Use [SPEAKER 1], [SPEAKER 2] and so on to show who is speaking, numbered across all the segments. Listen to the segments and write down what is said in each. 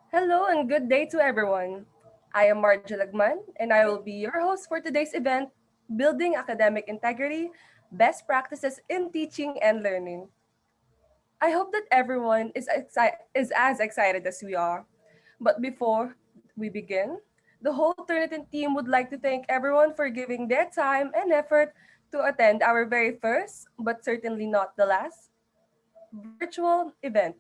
[SPEAKER 1] Hello and good day to everyone. I am Marjo Lagman and I will be your host for today's event, Building Academic Integrity, Best Practices in Teaching and Learning. I hope that everyone is as excited as we are. But before we begin, the whole Turnitin team would like to thank everyone for giving their time and effort to attend our very first, but certainly not the last, virtual event.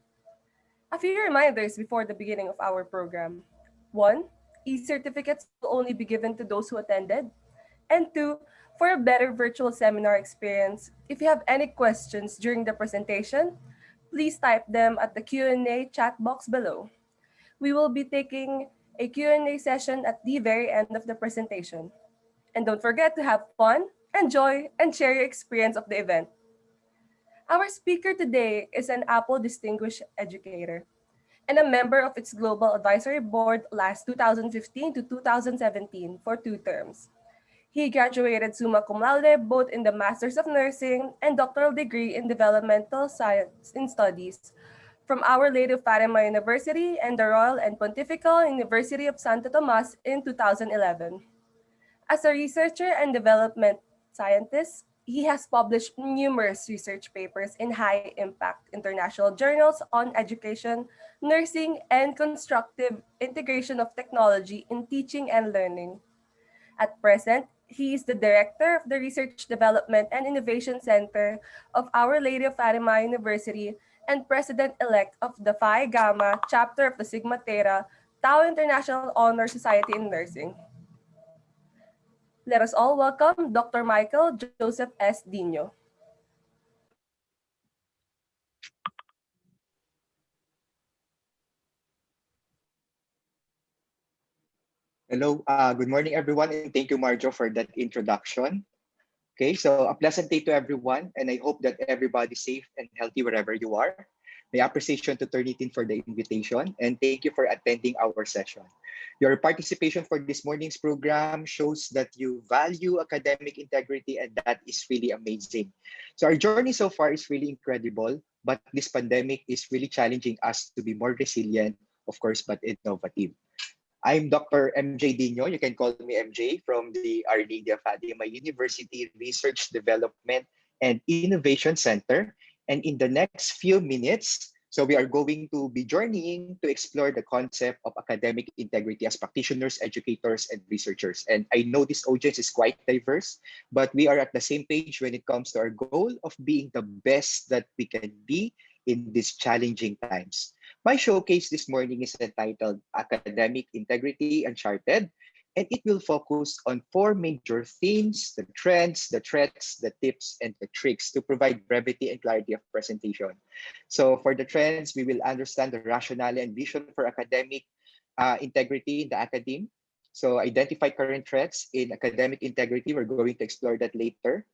[SPEAKER 1] A few reminders before the beginning of our program. One, e-certificates will only be given to those who attended. And two, for a better virtual seminar experience, if you have any questions during the presentation, please type them at the Q&A chat box below. We will be taking a Q&A session at the very end of the presentation. And don't forget to have fun, enjoy, and share your experience of the event. Our speaker today is an Apple Distinguished Educator and a member of its Global Advisory Board last 2015 to 2017 for 2 terms. He graduated summa cum laude both in the Masters of Nursing and doctoral degree in Developmental Science in Studies from Our Lady of Fatima University and the Royal and Pontifical University of Santo Tomas in 2011. As a researcher and development scientist, he has published numerous research papers in high impact international journals on education, nursing, and constructive integration of technology in teaching and learning. At present, he is the director of the Research Development and Innovation Center of Our Lady of Fatima University and president-elect of the Phi Gamma chapter of the Sigma Theta Tau International Honor Society in Nursing. Let us all welcome Dr. Michael Joseph S. Diño.
[SPEAKER 2] Hello, good morning, everyone, and thank you, Marjo, for that introduction. Okay, so a pleasant day to everyone, and I hope that everybody's safe and healthy wherever you are. My appreciation to Turnitin for the invitation, and thank you for attending our session. Your participation for this morning's program shows that you value academic integrity, and that is really amazing. So our journey so far is really incredible, but this pandemic is really challenging us to be more resilient, of course, but innovative. I'm Dr. MJ Dino. You can call me MJ from the Our Lady of Fatima University Research Development and Innovation Center. And in the next few minutes, so we are going to be journeying to explore the concept of academic integrity as practitioners, educators, and researchers. And I know this audience is quite diverse, but we are at the same page when it comes to our goal of being the best that we can be in these challenging times. My showcase this morning is entitled Academic Integrity Uncharted, and it will focus on four major themes: the trends, the threats, the tips, and the tricks to provide brevity and clarity of presentation. So for the trends, we will understand the rationale and vision for academic integrity in the academe. So identify current threats in academic integrity. We're going to explore that later.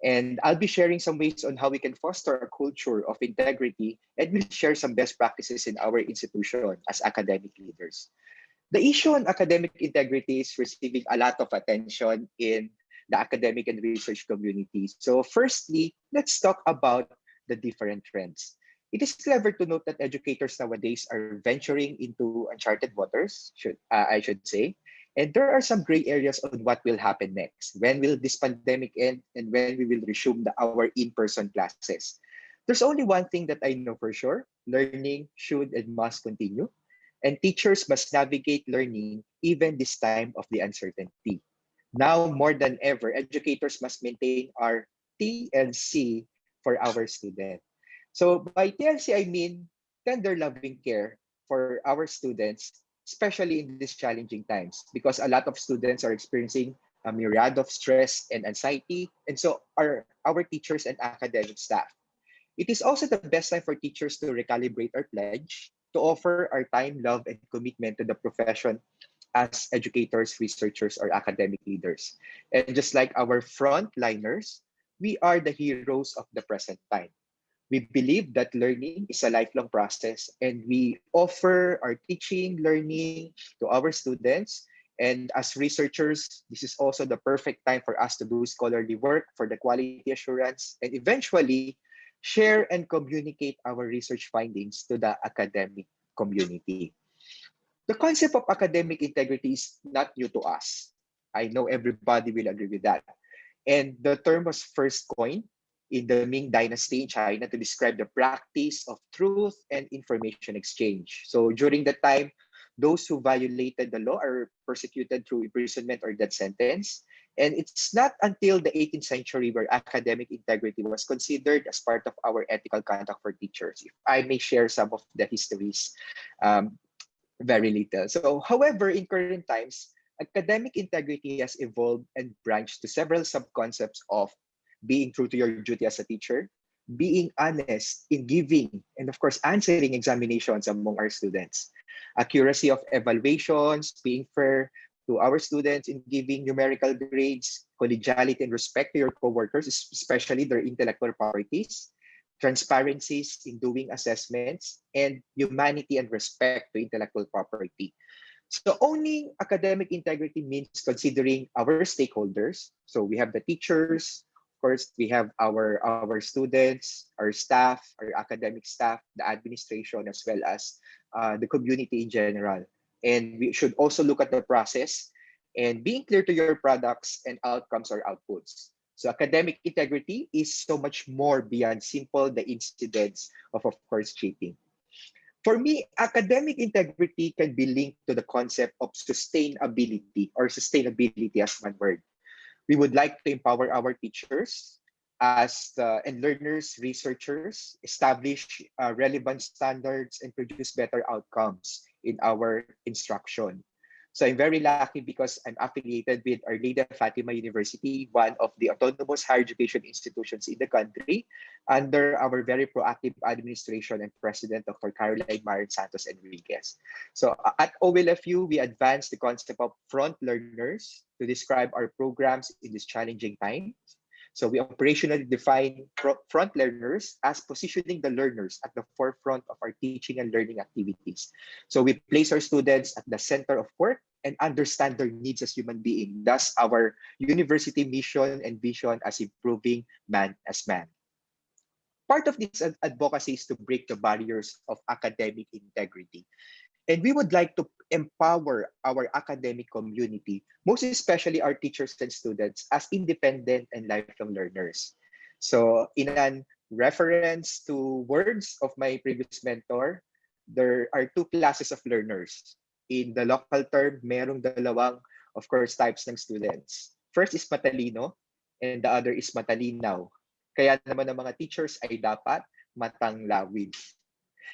[SPEAKER 2] And I'll be sharing some ways on how we can foster a culture of integrity, and we'll share some best practices in our institution as academic leaders. The issue on academic integrity is receiving a lot of attention in the academic and research communities. So firstly, let's talk about the different trends. It is clever to note that educators nowadays are venturing into uncharted waters, I should say. And there are some gray areas on what will happen next. When will this pandemic end and when we will resume our in-person classes? There's only one thing that I know for sure: learning should and must continue. And teachers must navigate learning even this time of the uncertainty. Now more than ever, educators must maintain our TLC for our students. So by TLC, I mean tender loving care for our students, especially in these challenging times, because a lot of students are experiencing a myriad of stress and anxiety, and so are our teachers and academic staff. It is also the best time for teachers to recalibrate our pledge, to offer our time, love, and commitment to the profession as educators, researchers, or academic leaders. And just like our frontliners, we are the heroes of the present time. We believe that learning is a lifelong process, and we offer our teaching, learning to our students. And as researchers, this is also the perfect time for us to do scholarly work for the quality assurance and eventually share and communicate our research findings to the academic community. The concept of academic integrity is not new to us. I know everybody will agree with that. And the term was first coined in the Ming Dynasty in China to describe the practice of truth and information exchange. So during that time, those who violated the law are persecuted through imprisonment or death sentence. And it's not until the 18th century where academic integrity was considered as part of our ethical conduct for teachers. If I may share some of the histories, um, very little. So, however, in current times, academic integrity has evolved and branched to several sub-concepts of being true to your duty as a teacher, being honest in giving, and of course, answering examinations among our students, accuracy of evaluations, being fair to our students in giving numerical grades, collegiality and respect to your coworkers, especially their intellectual properties, transparencies in doing assessments, and humanity and respect to intellectual property. So owning academic integrity means considering our stakeholders. So we have the teachers, of course, we have our students, our staff, our academic staff, the administration, as well as the community in general. And we should also look at the process and being clear to your products and outcomes or outputs. So academic integrity is so much more beyond simple the incidents of course, cheating. For me, academic integrity can be linked to the concept of sustainability or sustainability as one word. We would like to empower our teachers and learners, researchers, establish relevant standards and produce better outcomes in our instruction. So I'm very lucky because I'm affiliated with Our Lady of Fatima University, one of the autonomous higher education institutions in the country, under our very proactive administration and president, Dr. Caroline Marin Santos Enriquez. So at OLFU, we advance the concept of front learners to describe our programs in this challenging time. So we operationally define front learners as positioning the learners at the forefront of our teaching and learning activities. So we place our students at the center of work and understand their needs as human beings. Thus, our university mission and vision as improving man as man. Part of this advocacy is to break the barriers of academic integrity. And we would like to empower our academic community, most especially our teachers and students, as independent and lifelong learners. So, in an reference to words of my previous mentor, there are two classes of learners. In the local term, merong dalawang, of course, types ng students. First is matalino, and the other is matalinaw. Kaya naman ang mga teachers ay dapat matanglawin.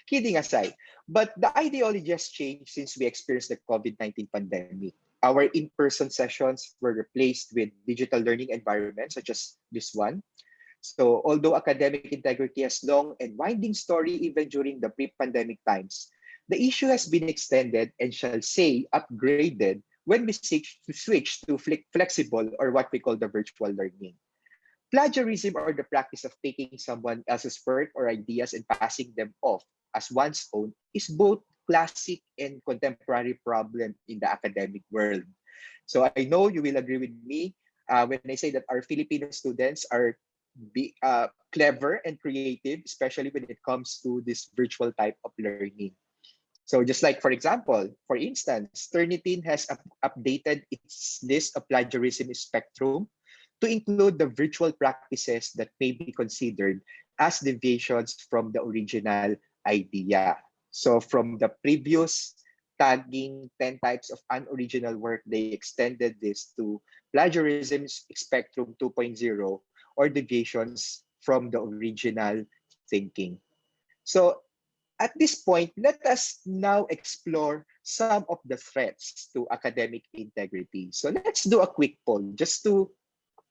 [SPEAKER 2] Kidding aside, but the ideology has changed since we experienced the COVID-19 pandemic. Our in-person sessions were replaced with digital learning environments such as this one. So although academic integrity has long and winding story even during the pre-pandemic times, the issue has been extended and shall say upgraded when we switch to flexible or what we call the virtual learning. Plagiarism or the practice of taking someone else's work or ideas and passing them off as one's own is both classic and contemporary problem in the academic world. So I know you will agree with me when I say that our Filipino students are clever and creative, especially when it comes to this virtual type of learning. So just like, for example, for instance, Turnitin has updated its list of plagiarism spectrum to include the virtual practices that may be considered as deviations from the original idea. So from the previous tagging 10 types of unoriginal work, they extended this to plagiarism spectrum 2.0 or deviations from the original thinking. So at this point, let us now explore some of the threats to academic integrity. So let's do a quick poll just to,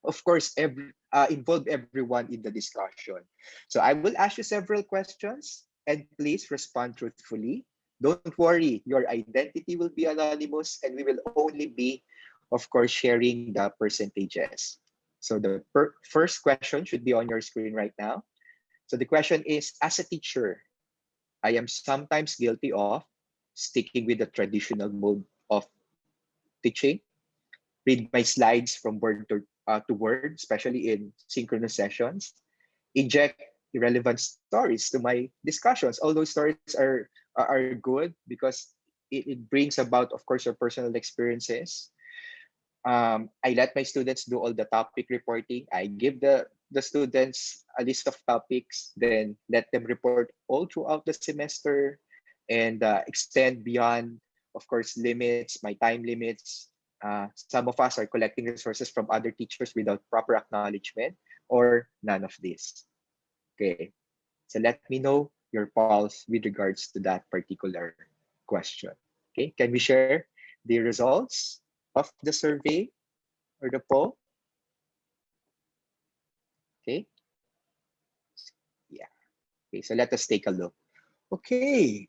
[SPEAKER 2] of course, involve everyone in the discussion. So I will ask you several questions and please respond truthfully. Don't worry, your identity will be anonymous and we will only be, of course, sharing the percentages. So the first question should be on your screen right now. So the question is, as a teacher, I am sometimes guilty of sticking with the traditional mode of teaching, read my slides from word to word, especially in synchronous sessions, inject irrelevant stories to my discussions. All those stories are good because it brings about, of course, your personal experiences. I let my students do all the topic reporting. I give the students a list of topics, then let them report all throughout the semester, and extend beyond, of course, limits, my time limits. Some of us are collecting resources from other teachers without proper acknowledgement, or none of this. Okay, so let me know your pulse with regards to that particular question. Okay, can we share the results of the survey or the poll? Okay, yeah. Okay, so let us take a look. Okay,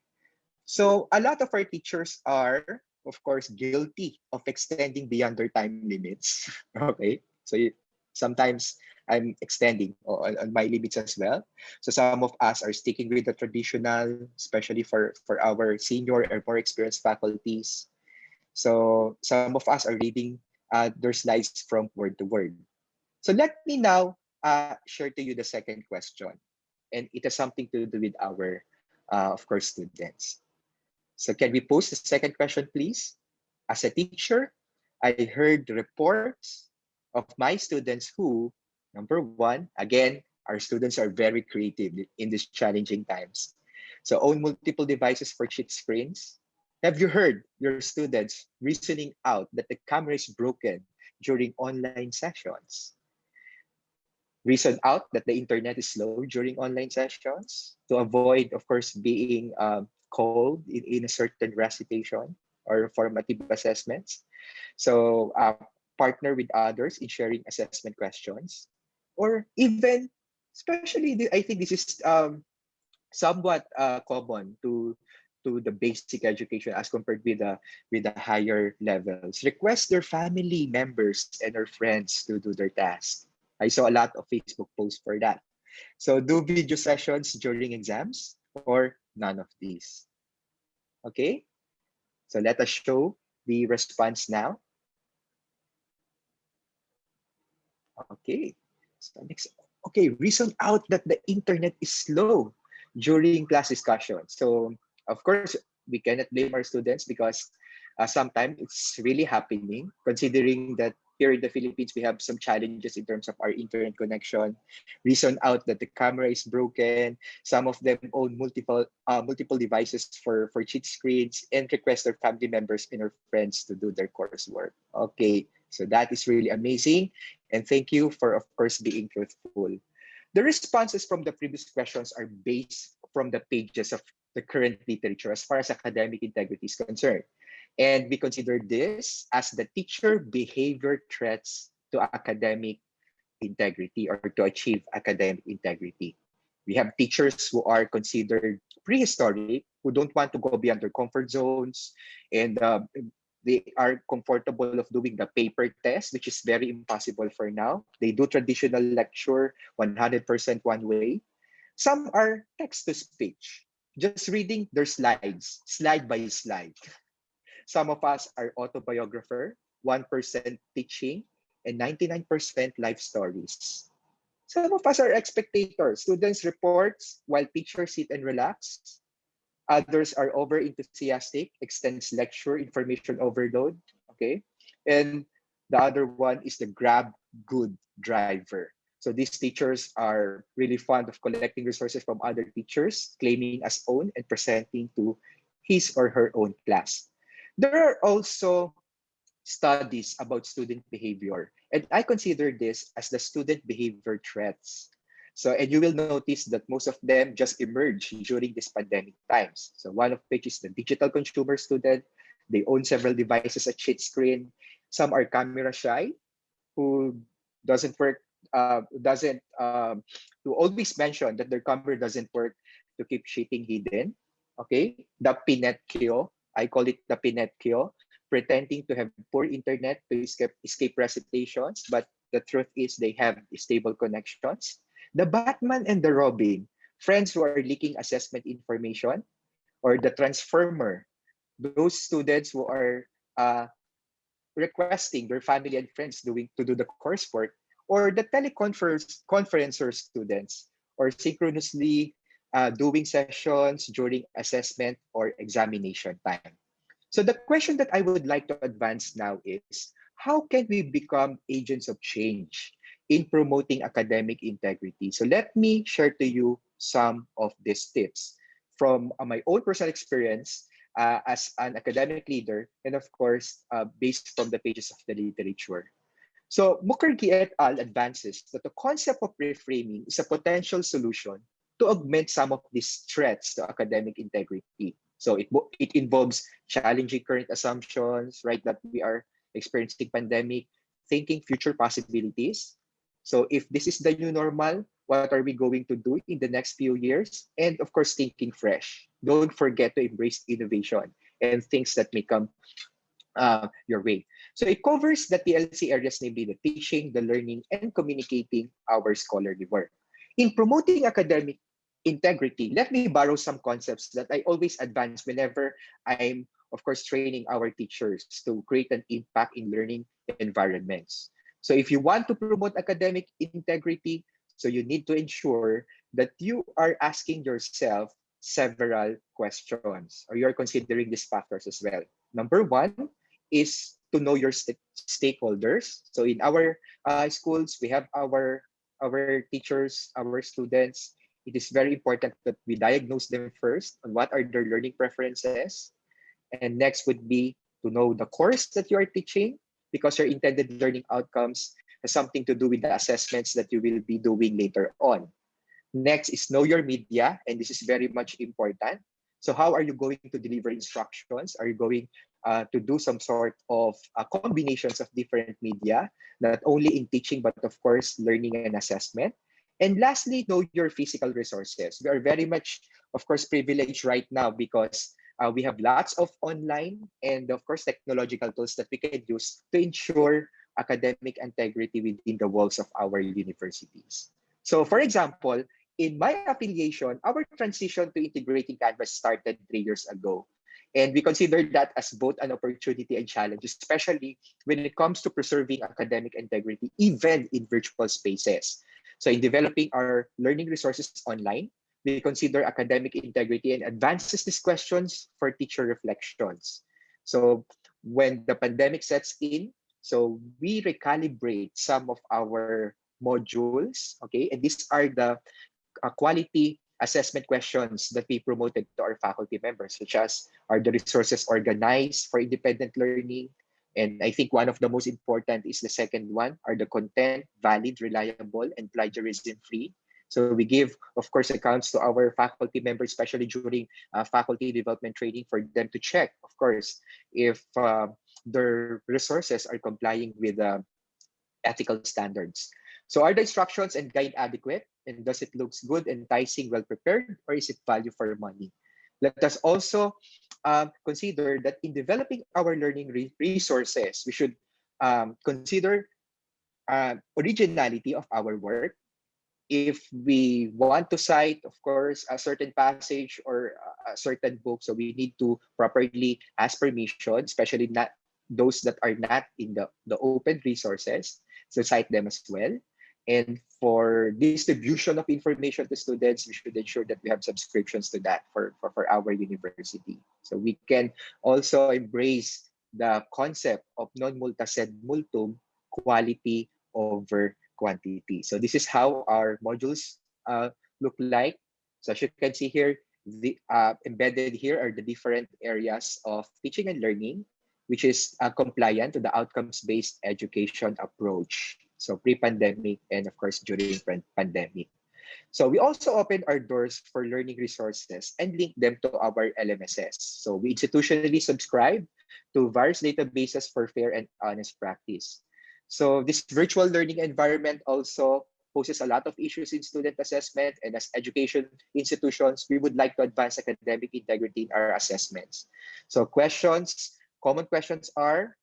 [SPEAKER 2] so a lot of our teachers are, of course, guilty of extending beyond their time limits. Okay, so sometimes I'm extending on my limits as well. So some of us are sticking with the traditional, especially for our senior or more experienced faculties. So some of us are reading their slides from word to word. So let me now share to you the second question. And it has something to do with our, of course, students. So can we post the second question, please? As a teacher, I heard reports of my students who, number one, again, our students are very creative in these challenging times. So own multiple devices for cheat screens. Have you heard your students reasoning out that the camera is broken during online sessions? Reason out that the internet is slow during online sessions to avoid, of course, being cold in a certain recitation or formative assessments. So partner with others in sharing assessment questions, or even, especially, I think this is somewhat common to the basic education as compared with the higher levels. Request their family members and their friends to do their task. I saw a lot of Facebook posts for that. So do video sessions during exams or none of these. Okay, so let us show the response now. Okay, so next, okay, reason out that the internet is slow during class discussion. So of course, we cannot blame our students because sometimes it's really happening, considering that here in the Philippines, we have some challenges in terms of our internet connection. Reason out that the camera is broken. Some of them own multiple devices for cheat screens, and request their family members and their friends to do their coursework. Okay, so that is really amazing. And thank you for, of course, being truthful. The responses from the previous questions are based from the pages of the current literature as far as academic integrity is concerned. And we consider this as the teacher behavior threats to academic integrity or to achieve academic integrity. We have teachers who are considered prehistoric, who don't want to go beyond their comfort zones, and they are comfortable of doing the paper test, which is very impossible for now. They do traditional lecture 100% one way. Some are text to speech, just reading their slides, slide by slide. Some of us are autobiographer, 1% teaching, and 99% life stories. Some of us are spectators. Students reports while teachers sit and relax. Others are over enthusiastic, extends lecture, information overload. Okay. And the other one is the grab good driver. So these teachers are really fond of collecting resources from other teachers, claiming as own and presenting to his or her own class. There are also studies about student behavior, and I consider this as the student behavior threats. So, and you will notice that most of them just emerge during these pandemic times. So one of which is the digital consumer student. They own several devices at cheat screen. Some are camera shy, who doesn't work, doesn't to always mention that their camera doesn't work to keep cheating hidden. Okay, the pinetquio, I call it the pinetquio, pretending to have poor internet to escape recitations, but the truth is they have stable connections. The Batman and the Robin, friends who are leaking assessment information, or the transformer, those students who are requesting their family and friends to do the coursework, or the teleconferencer students, or synchronously doing sessions during assessment or examination time. So the question that I would like to advance now is, how can we become agents of change in promoting academic integrity? So let me share to you some of these tips from my own personal experience as an academic leader, and of course, based from the pages of the literature. So Mukherjee et al. Advances that the concept of reframing is a potential solution to augment some of these threats to academic integrity. So it involves challenging current assumptions, right, that we are experiencing pandemic, thinking future possibilities. So if this is the new normal, what are we going to do in the next few years? And of course, thinking fresh. Don't forget to embrace innovation and things that may come your way. So it covers the TLC areas, namely the teaching, the learning, and communicating our scholarly work. In promoting academic integrity, let me borrow some concepts that I always advance whenever I'm, of course, training our teachers to create an impact in learning environments. So if you want to promote academic integrity, so you need to ensure that you are asking yourself several questions, or you're considering these factors as well. Number one is to know your stakeholders. So in our schools, we have our teachers, our students. It is very important that we diagnose them first on what are their learning preferences. And next would be to know the course that you are teaching, because your intended learning outcomes has something to do with the assessments that you will be doing later on. Next is know your media, and this is very much important. So how are you going to deliver instructions? Are you going to do some sort of combinations of different media, not only in teaching, but of course, learning and assessment? And lastly, know your physical resources. We are very much, of course, privileged right now because we have lots of online and, of course, technological tools that we can use to ensure academic integrity within the walls of our universities. So, for example, in my affiliation, our transition to integrating Canvas started 3 years ago. And we consider that as both an opportunity and challenge, especially when it comes to preserving academic integrity, even in virtual spaces. So in developing our learning resources online, we consider academic integrity and advances these questions for teacher reflections. So when the pandemic sets in, so we recalibrate some of our modules, okay? And these are the quality assessment questions that we promoted to our faculty members, such as are the resources organized for independent learning? And I think one of the most important is the second one, are the content valid, reliable, and plagiarism free? So we give, of course, accounts to our faculty members, especially during faculty development training, for them to check, of course, if their resources are complying with ethical standards. So are the instructions and guide adequate? And does it looks good, enticing, well prepared, or is it value for money? Let us also consider that in developing our learning resources, we should consider originality of our work. If we want to cite, of course, a certain passage or a certain book, so we need to properly ask permission, especially not those that are not in the open resources, so cite them as well. And for distribution of information to students, we should ensure that we have subscriptions to that for our university. So we can also embrace the concept of non multa sed multum, quality over quantity. So this is how our modules look like. So as you can see here, the embedded here are the different areas of teaching and learning, which is compliant to the outcomes-based education approach. So pre-pandemic and of course during pandemic. So we also open our doors for learning resources and link them to our LMSs. So we institutionally subscribe to various databases for fair and honest practice. So this virtual learning environment also poses a lot of issues in student assessment, and as education institutions, we would like to advance academic integrity in our assessments. So common questions are,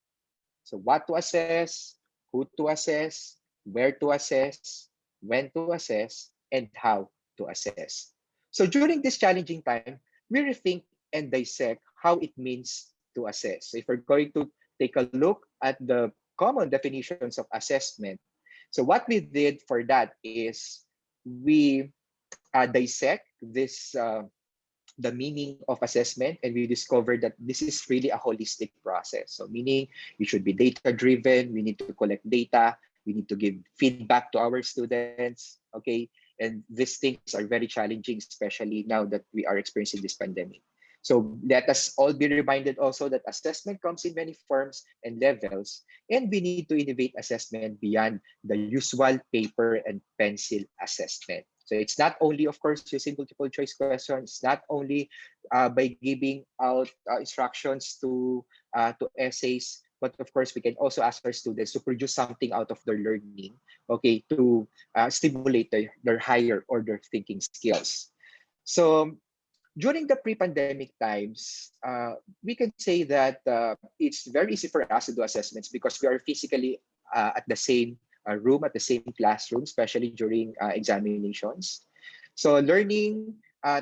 [SPEAKER 2] so what to assess, who to assess, where to assess, when to assess, and how to assess. So during this challenging time, we rethink and dissect how it means to assess. So if we're going to take a look at the common definitions of assessment, so what we did for that is we dissect this the meaning of assessment, and we discovered that this is really a holistic process. So meaning we should be data driven, we need to collect data, we need to give feedback to our students, okay? And these things are very challenging, especially now that we are experiencing this pandemic. So let us all be reminded also that assessment comes in many forms and levels, and we need to innovate assessment beyond the usual paper and pencil assessment. So it's not only, of course, using multiple choice questions, not only by giving out instructions to essays, but of course, we can also ask our students to produce something out of their learning, okay, to stimulate their higher order thinking skills. So during the pre-pandemic times, we can say that it's very easy for us to do assessments because we are physically at the same room, at the same classroom, especially during examinations. So learning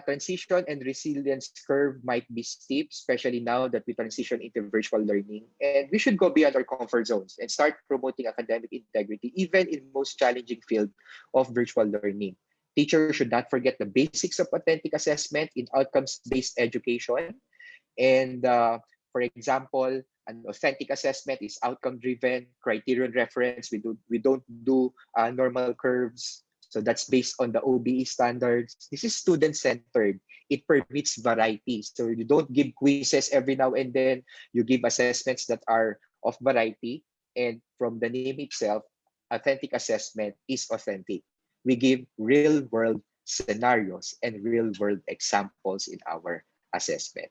[SPEAKER 2] transition and resilience curve might be steep, especially now that we transition into virtual learning. And we should go beyond our comfort zones and start promoting academic integrity, even in most challenging field of virtual learning. Teachers should not forget the basics of authentic assessment in outcomes-based education. And for example, an authentic assessment is outcome-driven, criterion reference. We don't do normal curves. So that's based on the OBE standards. This is student-centered. It permits variety. So you don't give quizzes every now and then. You give assessments that are of variety. And from the name itself, authentic assessment is authentic. We give real-world scenarios and real-world examples in our assessment.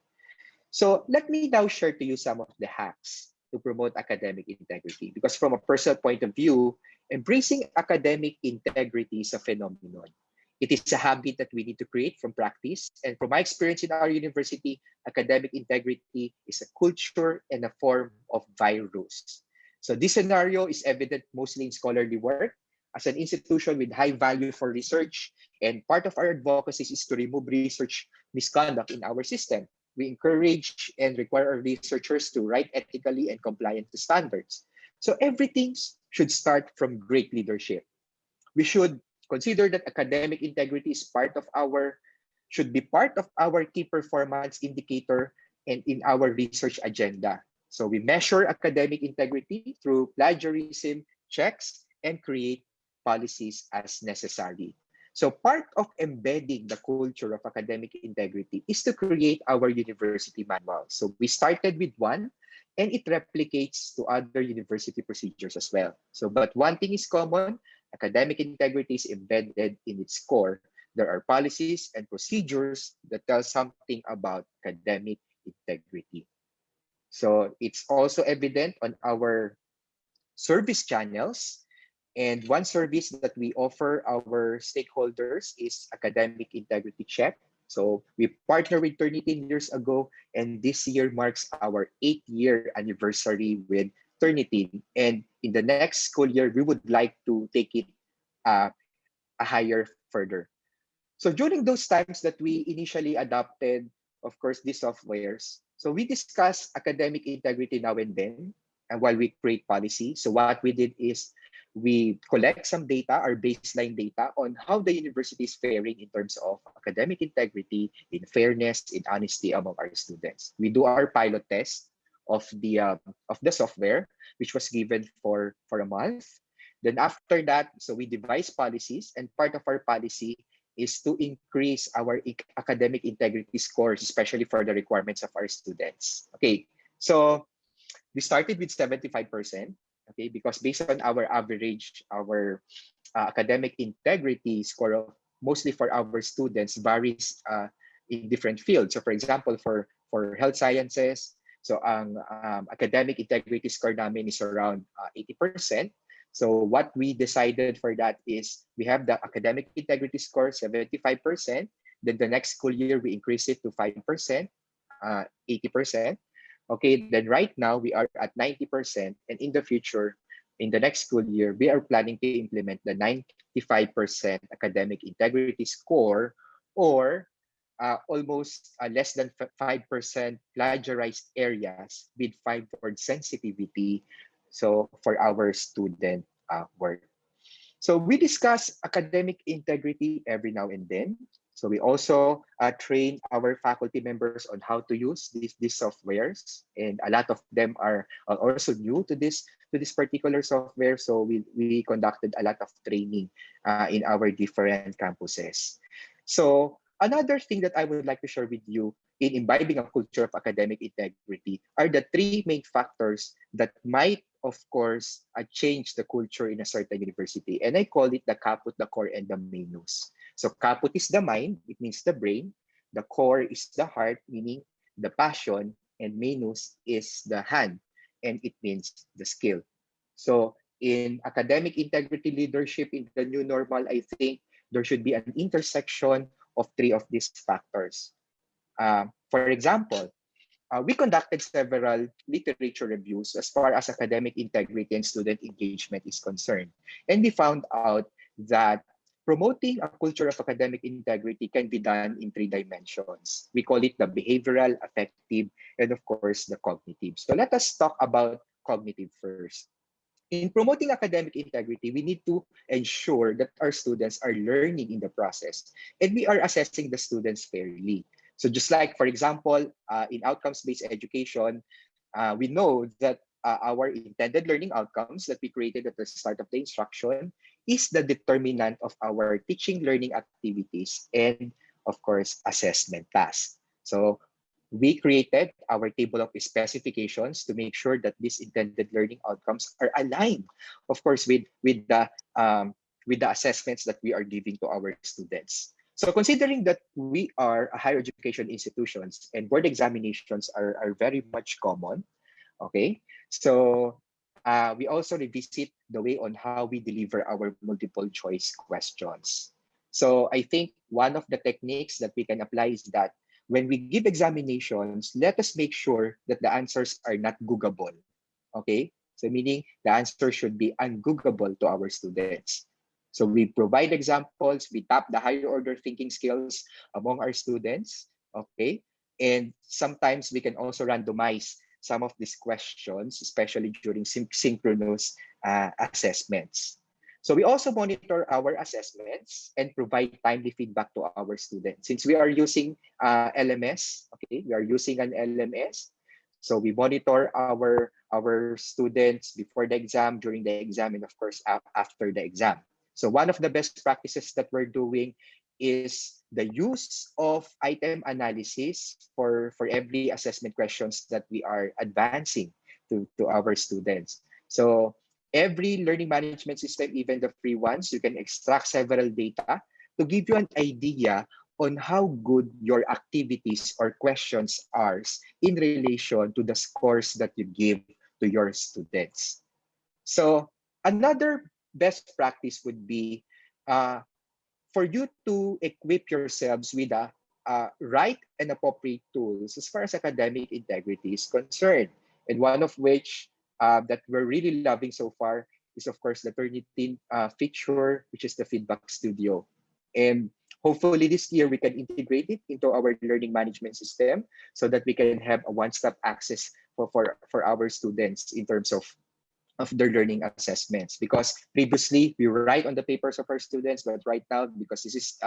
[SPEAKER 2] So let me now share to you some of the hacks to promote academic integrity. Because from a personal point of view, embracing academic integrity is a phenomenon. It is a habit that we need to create from practice. And from my experience in our university, academic integrity is a culture and a form of virus. So this scenario is evident mostly in scholarly work. As an institution with high value for research, and part of our advocacy is to remove research misconduct in our system. We encourage and require our researchers to write ethically and compliant to standards. So everything should start from great leadership. We should consider that academic integrity is part of our should be part of our key performance indicator and in our research agenda. So we measure academic integrity through plagiarism checks and create policies as necessary. So part of embedding the culture of academic integrity is to create our university manual. So we started with one and it replicates to other university procedures as well. So but one thing is common, academic integrity is embedded in its core. There are policies and procedures that tell something about academic integrity. So it's also evident on our service channels. And one service that we offer our stakeholders is academic integrity check. So we partnered with Turnitin years ago, and this year marks our 8th-year anniversary with Turnitin. And in the next school year, we would like to take it uh, a higher further. So during those times that we initially adopted, of course, these softwares, so we discuss academic integrity now and then, and while we create policy. So what we did is we collect some data, our baseline data, on how the university is faring in terms of academic integrity, in fairness, in honesty among our students. We do our pilot test of the software, which was given for a month. Then after that, so we devise policies, and part of our policy is to increase our academic integrity scores, especially for the requirements of our students. Okay, so we started with 75%, okay, because based on our average, our academic integrity score of mostly for our students varies in different fields. So for example, for health sciences, so ang academic integrity score namin is around 80%. So what we decided for that is we have the academic integrity score 75%. Then the next school year we increase it to 5%, 80%. Okay, then right now we are at 90%, and in the future, in the next school year, we are planning to implement the 95% academic integrity score, or almost less than 5% plagiarized areas with 5-word sensitivity, so for our student work. So we discuss academic integrity every now and then. So we also train our faculty members on how to use these softwares, and a lot of them are also new to this particular software. So we conducted a lot of training in our different campuses. So another thing that I would like to share with you in imbibing a culture of academic integrity are the three main factors that might, of course, change the culture in a certain university. And I call it the caput, the core, and the menus. So caput is the mind, it means the brain. The core is the heart, meaning the passion. And menus is the hand, and it means the skill. So in academic integrity leadership in the new normal, I think there should be an intersection of three of these factors. For example, we conducted several literature reviews as far as academic integrity and student engagement is concerned. And we found out that promoting a culture of academic integrity can be done in three dimensions. We call it the behavioral, affective, and of course, the cognitive. So let us talk about cognitive first. In promoting academic integrity, we need to ensure that our students are learning in the process and we are assessing the students fairly. So just like, for example, in outcomes-based education, we know that our intended learning outcomes that we created at the start of the instruction is the determinant of our teaching learning activities and, of course, assessment tasks. So we created our table of specifications to make sure that these intended learning outcomes are aligned, of course, with the assessments that we are giving to our students. So considering that we are a higher education institutions and board examinations are very much common, okay? So we also revisit the way on how we deliver our multiple choice questions. So I think one of the techniques that we can apply is that when we give examinations, let us make sure that the answers are not Googleable. Okay? So meaning the answer should be ungoogable to our students. So we provide examples, we tap the higher order thinking skills among our students. Okay? And sometimes we can also randomize some of these questions, especially during synchronous assessments. So we also monitor our assessments and provide timely feedback to our students. Since we are using LMS, okay, we are using an LMS. So we monitor our students before the exam, during the exam, and of course after the exam. So one of the best practices that we're doing is the use of item analysis for every assessment questions that we are advancing to our students. So every learning management system, even the free ones, you can extract several data to give you an idea on how good your activities or questions are in relation to the scores that you give to your students. So another best practice would be uh, for you to equip yourselves with the right and appropriate tools as far as academic integrity is concerned. And one of which that we're really loving so far is, of course, the Turnitin feature, which is the Feedback Studio. And hopefully this year we can integrate it into our learning management system so that we can have a one-stop access for our students in terms of their learning assessments, because previously we write on the papers of our students, but right now because this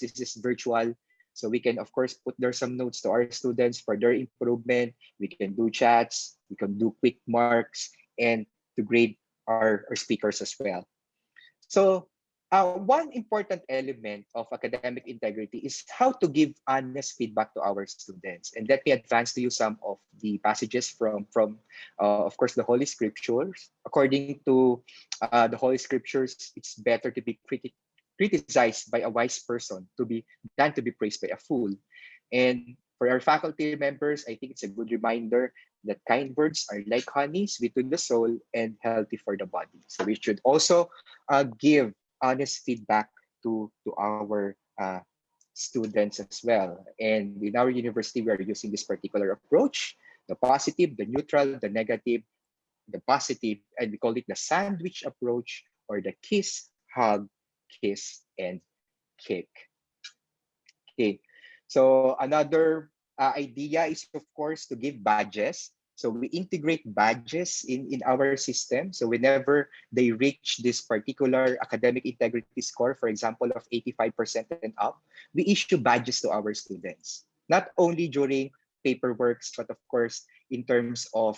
[SPEAKER 2] is virtual, so we can of course put there some notes to our students for their improvement. We can do chats, we can do quick marks, and to grade our speakers as well. So one important element of academic integrity is how to give honest feedback to our students. And let me advance to you some of the passages from of course, the Holy Scriptures. According to the Holy Scriptures, it's better to be criticized by a wise person than to be praised by a fool. And for our faculty members, I think it's a good reminder that kind words are like honey, sweet to the soul and healthy for the body. So we should also give honest feedback to our students as well. And in our university, we are using this particular approach: the positive, the neutral, the negative, the positive, and we call it the sandwich approach, or the kiss, hug, kiss, and kick. Okay. So another idea is, of course, to give badges. So we integrate badges in our system. So whenever they reach this particular academic integrity score, for example, of 85% and up, we issue badges to our students, not only during paperworks, but of course, in terms of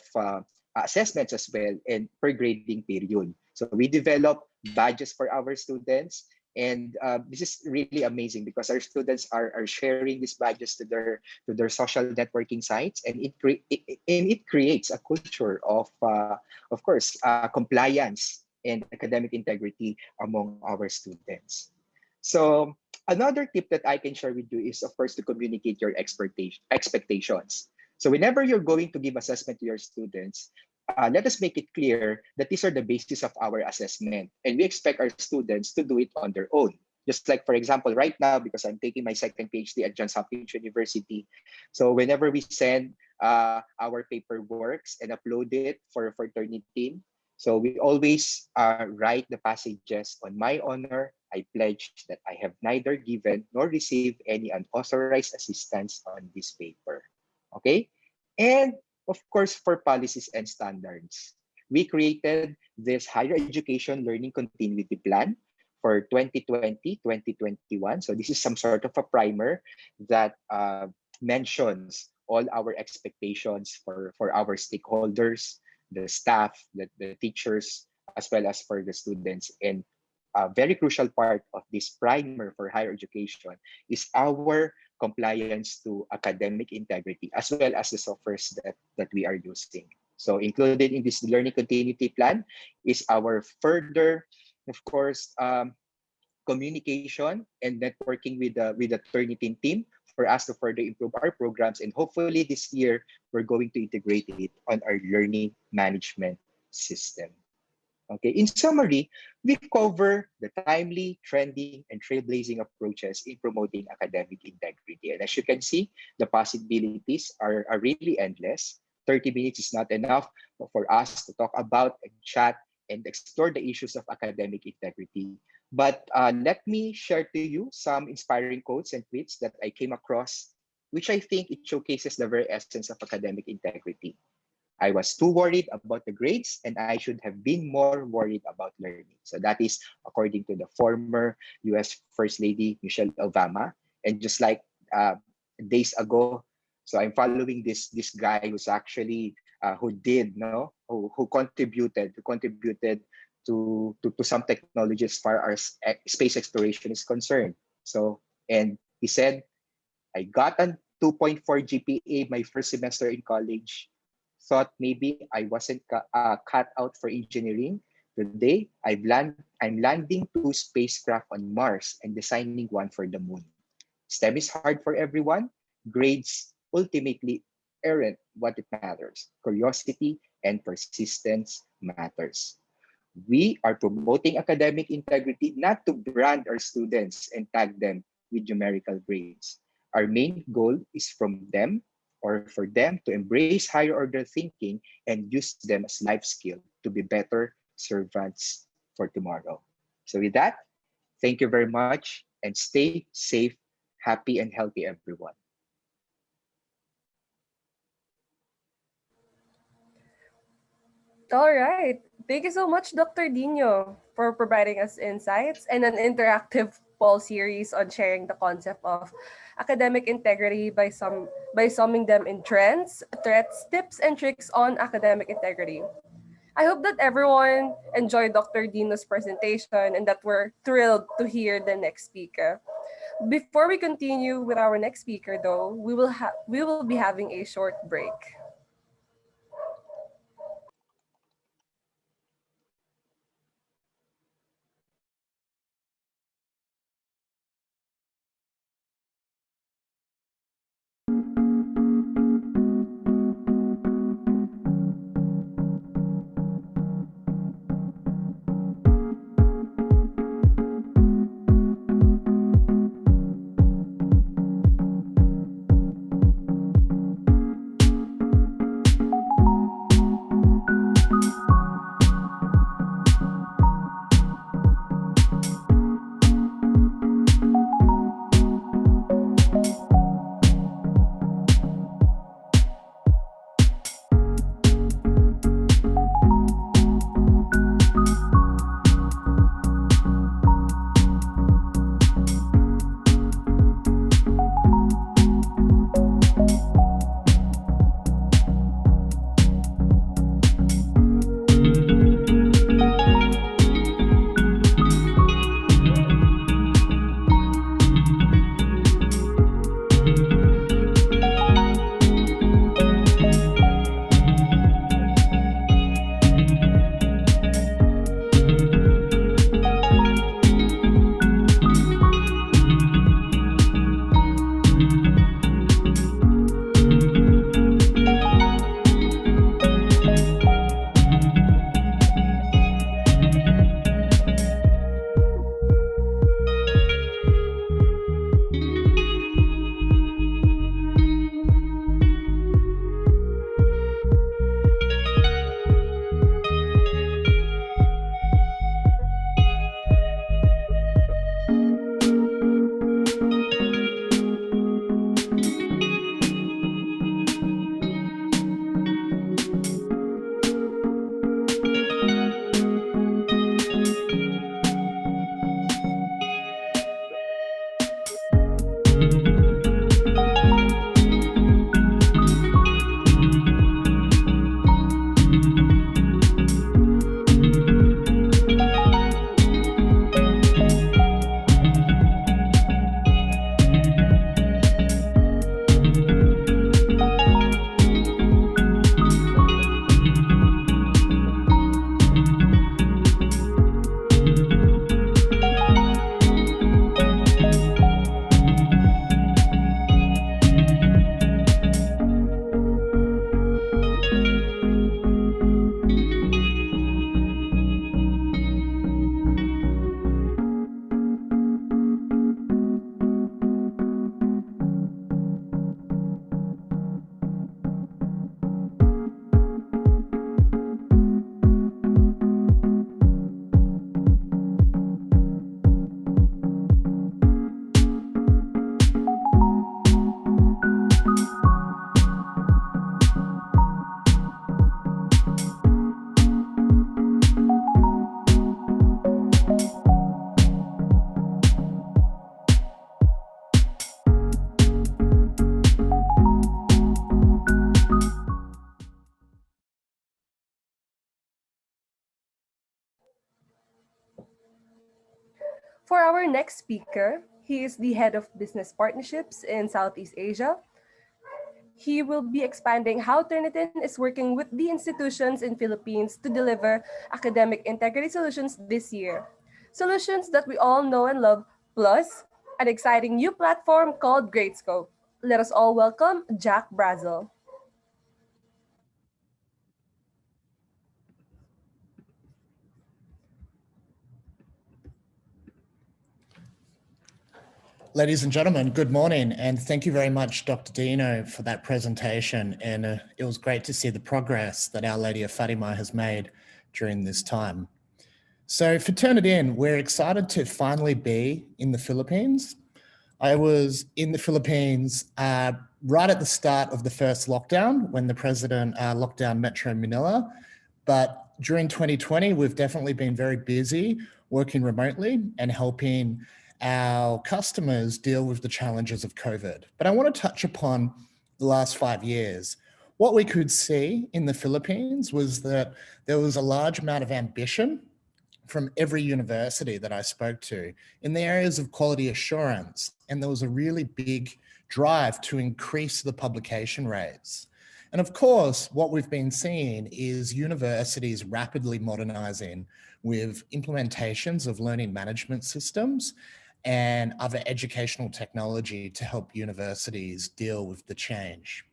[SPEAKER 2] assessments as well and per grading period. So we develop badges for our students. And this is really amazing because our students are sharing these badges to their social networking sites, and it creates a culture of course, compliance and academic integrity among our students. So another tip that I can share with you is, of course, to communicate your expectations. So whenever you're going to give assessment to your students, let us make it clear that these are the basis of our assessment, and we expect our students to do it on their own. Just like, for example, right now, because I'm taking my second PhD at Johns Hopkins University, so whenever we send our paperworks and upload it for Turnitin, so we always write the passages on my honor. I pledge that I have neither given nor received any unauthorized assistance on this paper. Okay? And of course, for policies and standards, we created this higher education learning continuity plan for 2020-2021. So this is some sort of a primer that mentions all our expectations for our stakeholders, the staff, the teachers, as well as for the students. And a very crucial part of this primer for higher education is our compliance to academic integrity, as well as the softwares that we are using. So included in this learning continuity plan is our further, of course, communication and networking with the Turnitin team for us to further improve our programs. And hopefully this year, we're going to integrate it on our learning management system. Okay, in summary, we cover the timely, trending, and trailblazing approaches in promoting academic integrity. And as you can see, the possibilities are really endless. 30 minutes is not enough for us to talk about and chat and explore the issues of academic integrity. But let me share to you some inspiring quotes and tweets that I came across, which I think it showcases the very essence of academic integrity. I was too worried about the grades, and I should have been more worried about learning. So that is according to the former US First Lady Michelle Obama. And just like days ago, so I'm following this guy who's actually who did no who contributed to some technology as far as space exploration is concerned. So, and he said, I got a 2.4 GPA my first semester in college. Thought maybe I wasn't cut out for engineering. Today, I'm landing two spacecraft on Mars and designing one for the moon. STEM is hard for everyone. Grades ultimately aren't what it matters. Curiosity and persistence matters. We are promoting academic integrity not to brand our students and tag them with numerical grades. Our main goal is from them or for them to embrace higher order thinking and use them as life skill to be better servants for tomorrow. So with that, thank you very much and stay safe, happy, and healthy, everyone.
[SPEAKER 1] All right. Thank you so much, Dr. Dino, for providing us insights and an interactive poll series on sharing the concept of academic integrity by summing them in trends, threats, tips, and tricks on academic integrity. I hope that everyone enjoyed Dr. Dino's presentation and that we're thrilled to hear the next speaker. Before we continue with our next speaker, though, we will be having a short break. For our next speaker, he is the head of business partnerships in Southeast Asia. He will be expanding how Turnitin is working with the institutions in Philippines to deliver academic integrity solutions this year. Solutions that we all know and love, plus an exciting new platform called Gradescope. Let us all welcome Jack Brazel.
[SPEAKER 3] Ladies and gentlemen, good morning, and thank you very much, Dr. Diño, for that presentation. And it was great to see the progress that Our Lady of Fatima has made during this time. So for Turnitin, we're excited to finally be in the Philippines. I was in the Philippines right at the start of the first lockdown when the president locked down Metro Manila. But during 2020, we've definitely been very busy working remotely and helping our customers deal with the challenges of COVID. But I want to touch upon the last 5 years. What we could see in the Philippines was that there was a large amount of ambition from every university that I spoke to in the areas of quality assurance. And there was a really big drive to increase the publication rates. And of course, what we've been seeing is universities rapidly modernizing with implementations of learning management systems and other educational technology to help universities deal with the change.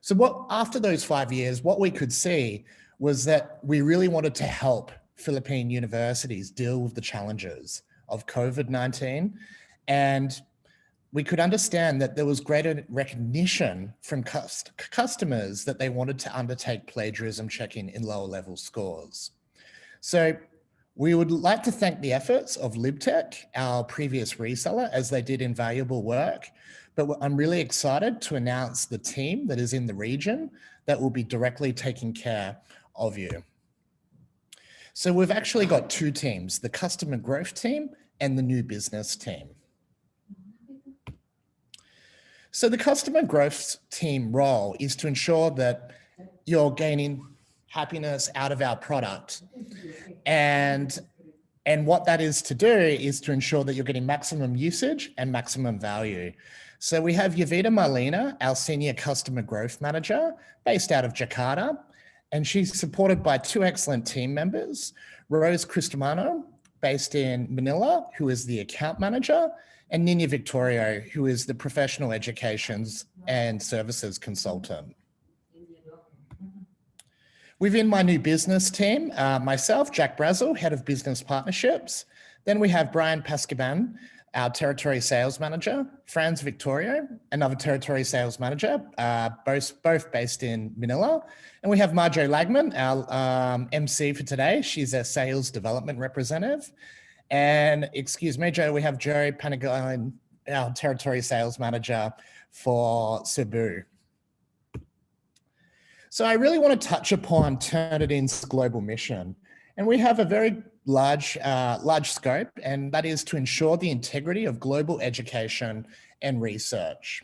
[SPEAKER 3] So after those 5 years, what we could see was that we really wanted to help Philippine universities deal with the challenges of COVID-19. And we could understand that there was greater recognition from customers that they wanted to undertake plagiarism checking in lower level scores. So we would like to thank the efforts of LibTech, our previous reseller, as they did invaluable work. But I'm really excited to announce the team that is in the region that will be directly taking care of you. So we've actually got two teams, the customer growth team and the new business team. So the customer growth team role is to ensure that you're gaining happiness out of our product. And what that is to do is to ensure that you're getting maximum usage and maximum value. So we have Yavita Marlena, our senior customer growth manager, based out of Jakarta, and she's supported by two excellent team members, Rose Cristomano, based in Manila, who is the account manager, and Nina Victorio, who is the professional educations and services consultant. Within my new business team, myself, Jack Brazel, head of business partnerships. Then we have Brian Pascaban, our territory sales manager, Franz Victorio, another territory sales manager, both based in Manila. And we have Marjo Lagman, our MC for today. She's a sales development representative. And excuse me, Joe, we have Joe Panagon, our territory sales manager for Cebu. So I really want to touch upon Turnitin's global mission. And we have a very large scope, and that is to ensure the integrity of global education and research.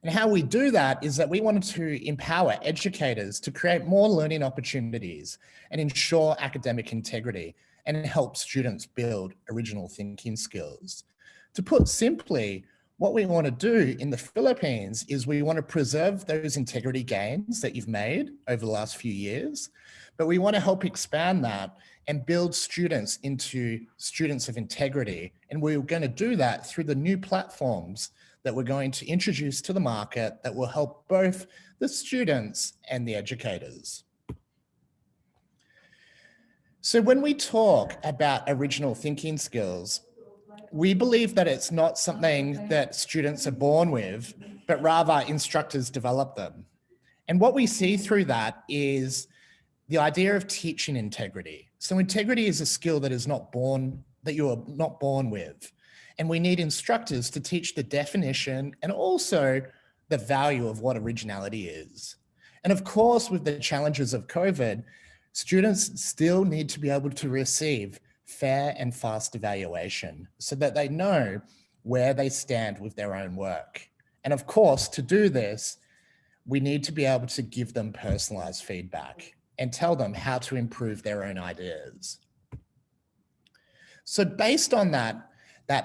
[SPEAKER 3] And how we do that is that we wanted to empower educators to create more learning opportunities and ensure academic integrity and help students build original thinking skills. To put simply, what we want to do in the Philippines is we want to preserve those integrity gains that you've made over the last few years, but we want to help expand that and build students into students of integrity. And we're going to do that through the new platforms that we're going to introduce to the market that will help both the students and the educators. So when we talk about original thinking skills, we believe that it's not something that students are born with, but rather instructors develop them. And what we see through that is the idea of teaching integrity. So integrity is a skill that you are not born with. And we need instructors to teach the definition and also the value of what originality is. And of course, with the challenges of COVID, students still need to be able to receive fair and fast evaluation so that they know where they stand with their own work. And of course, to do this, we need to be able to give them personalized feedback and tell them how to improve their own ideas. So based on that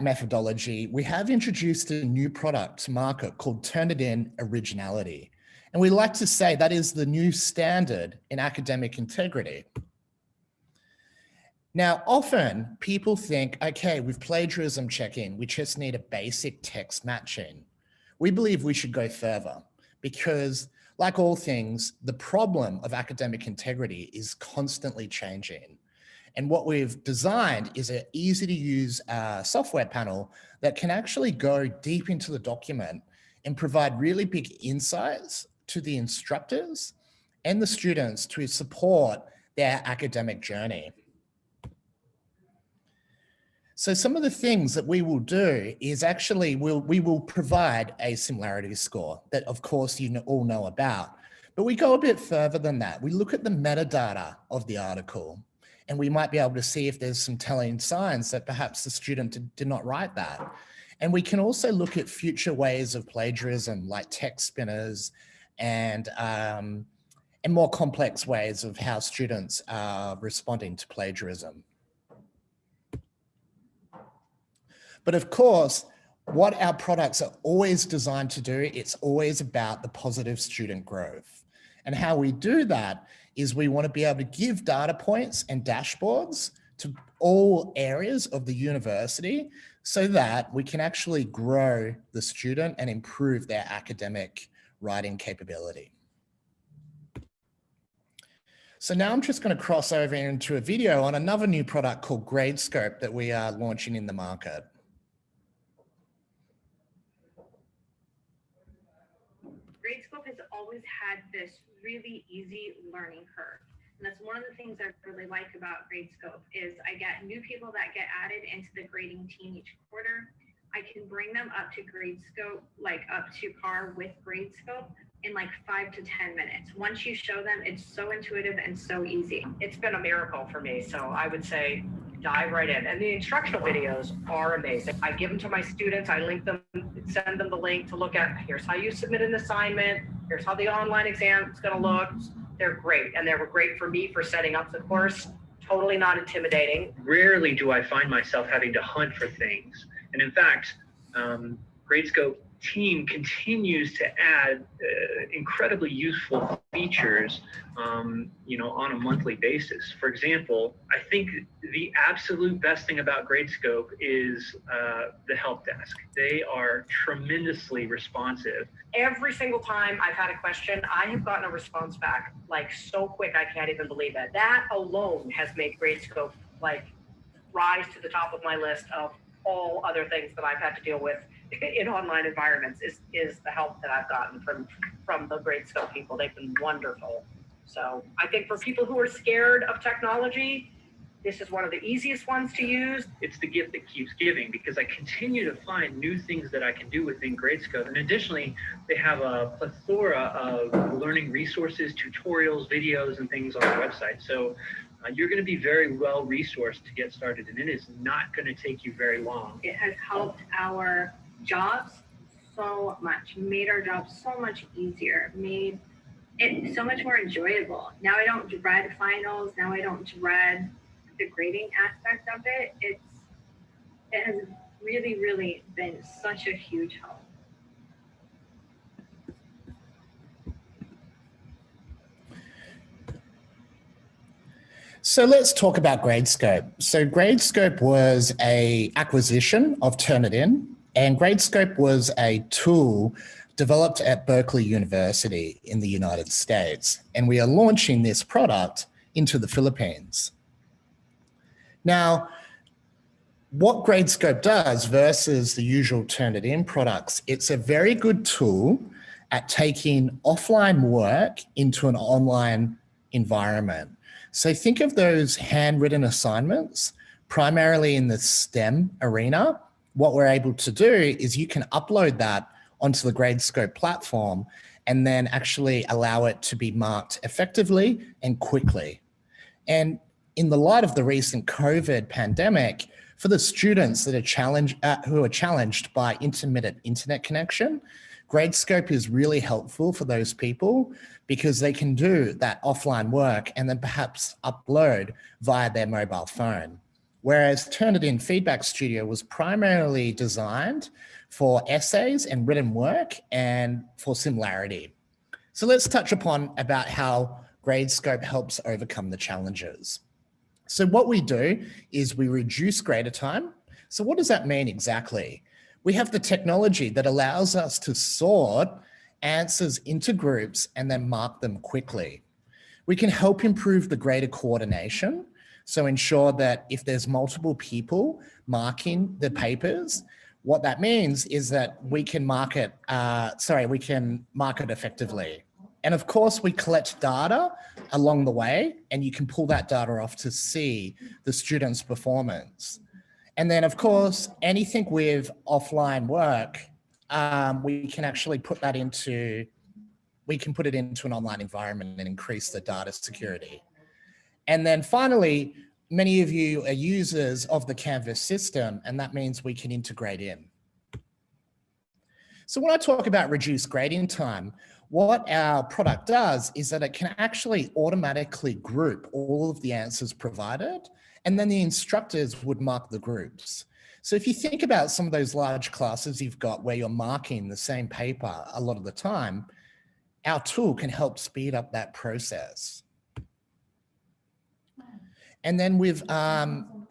[SPEAKER 3] methodology, we have introduced a new product to market called Turnitin Originality. And we like to say that is the new standard in academic integrity. Now, often people think, okay, with plagiarism checking, we just need a basic text matching. We believe we should go further because, like all things, the problem of academic integrity is constantly changing. And what we've designed is an easy to use software panel that can actually go deep into the document and provide really big insights to the instructors and the students to support their academic journey. So some of the things that we will do is actually we will provide a similarity score that of course you all know about, but we go a bit further than that. We look at the metadata of the article and we might be able to see if there's some telling signs that perhaps the student did not write that. And we can also look at future ways of plagiarism like text spinners and more complex ways of how students are responding to plagiarism. But of course, what our products are always designed to do, it's always about the positive student growth. And how we do that is we want to be able to give data points and dashboards to all areas of the university so that we can actually grow the student and improve their academic writing capability. So now I'm just going to cross over into a video on another new product called Gradescope that we are launching in the market.
[SPEAKER 4] Gradescope has always had this really easy learning curve. And that's one of the things I really like about Gradescope is I get new people that get added into the grading team each quarter. I can bring them up to Gradescope, like up to par with Gradescope in like 5 to 10 minutes. Once you show them, it's so intuitive and so easy.
[SPEAKER 5] It's been a miracle for me. So I would say dive right in. And the instructional videos are amazing. I give them to my students. I link them, send them the link to look at, here's how you submit an assignment. Here's how the online exam is going to look. They're great. And they were great for me for setting up the course. Totally not intimidating.
[SPEAKER 6] Rarely do I find myself having to hunt for things. And in fact, Gradescope team continues to add incredibly useful features, on a monthly basis. For example, I think the absolute best thing about Gradescope is the help desk. They are tremendously responsive.
[SPEAKER 5] Every single time I've had a question, I have gotten a response back like so quick, I can't even believe it. That alone has made Gradescope like rise to the top of my list of all other things that I've had to deal with in online environments is the help that I've gotten from the Gradescope people. They've been wonderful. So I think for people who are scared of technology, this is one of the easiest ones to use.
[SPEAKER 6] It's the gift that keeps giving because I continue to find new things that I can do within Gradescope. And additionally, they have a plethora of learning resources, tutorials, videos, and things on their website. So you're going to be very well resourced to get started, and it is not going to take you very long.
[SPEAKER 4] It has helped our jobs so much, made our jobs so much easier, made it so much more enjoyable. Now I don't dread finals. Now I don't dread the grading aspect of it. It has really, really been such a huge help.
[SPEAKER 3] So let's talk about Gradescope. So Gradescope was an acquisition of Turnitin, and Gradescope was a tool developed at Berkeley University in the United States. And we are launching this product into the Philippines. Now, what Gradescope does versus the usual Turnitin products, it's a very good tool at taking offline work into an online environment. So think of those handwritten assignments, primarily in the STEM arena. What we're able to do is you can upload that onto the Gradescope platform and then actually allow it to be marked effectively and quickly. And in the light of the recent COVID pandemic, for the students that are who are challenged by intermittent internet connection, Gradescope is really helpful for those people because they can do that offline work and then perhaps upload via their mobile phone. whereas Turnitin Feedback Studio was primarily designed for essays and written work and for similarity. So let's touch upon about how Gradescope helps overcome the challenges. So what we do is we reduce grader time. So what does that mean exactly? We have the technology that allows us to sort answers into groups and then mark them quickly. We can help improve the grader coordination. So ensure that if there's multiple people marking the papers, what that means is that we can mark it, effectively. And of course, we collect data along the way, and you can pull that data off to see the students' performance. And then, of course, anything with offline work, we can actually put that into, we can put it into an online environment and increase the data security. And then finally, many of you are users of the Canvas system, and that means we can integrate in. So when I talk about reduced grading time, what our product does is that it can actually automatically group all of the answers provided, and then the instructors would mark the groups. So if you think about some of those large classes you've got where you're marking the same paper a lot of the time, our tool can help speed up that process. And then with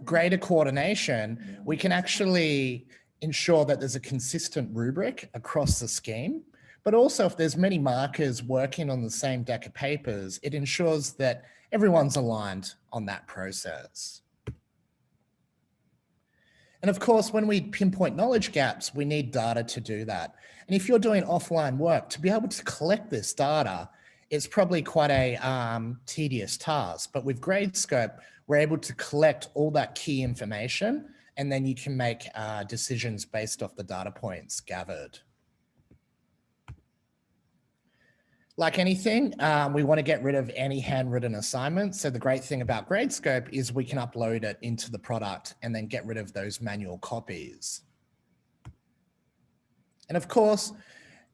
[SPEAKER 3] grader coordination, we can actually ensure that there's a consistent rubric across the scheme. But also if there's many markers working on the same deck of papers, it ensures that everyone's aligned on that process. And of course, when we pinpoint knowledge gaps, we need data to do that. And if you're doing offline work, to be able to collect this data, it's probably quite a tedious task. But with Gradescope, we're able to collect all that key information, and then you can make decisions based off the data points gathered. Like anything, we want to get rid of any handwritten assignments. So the great thing about Gradescope is we can upload it into the product and then get rid of those manual copies. And of course,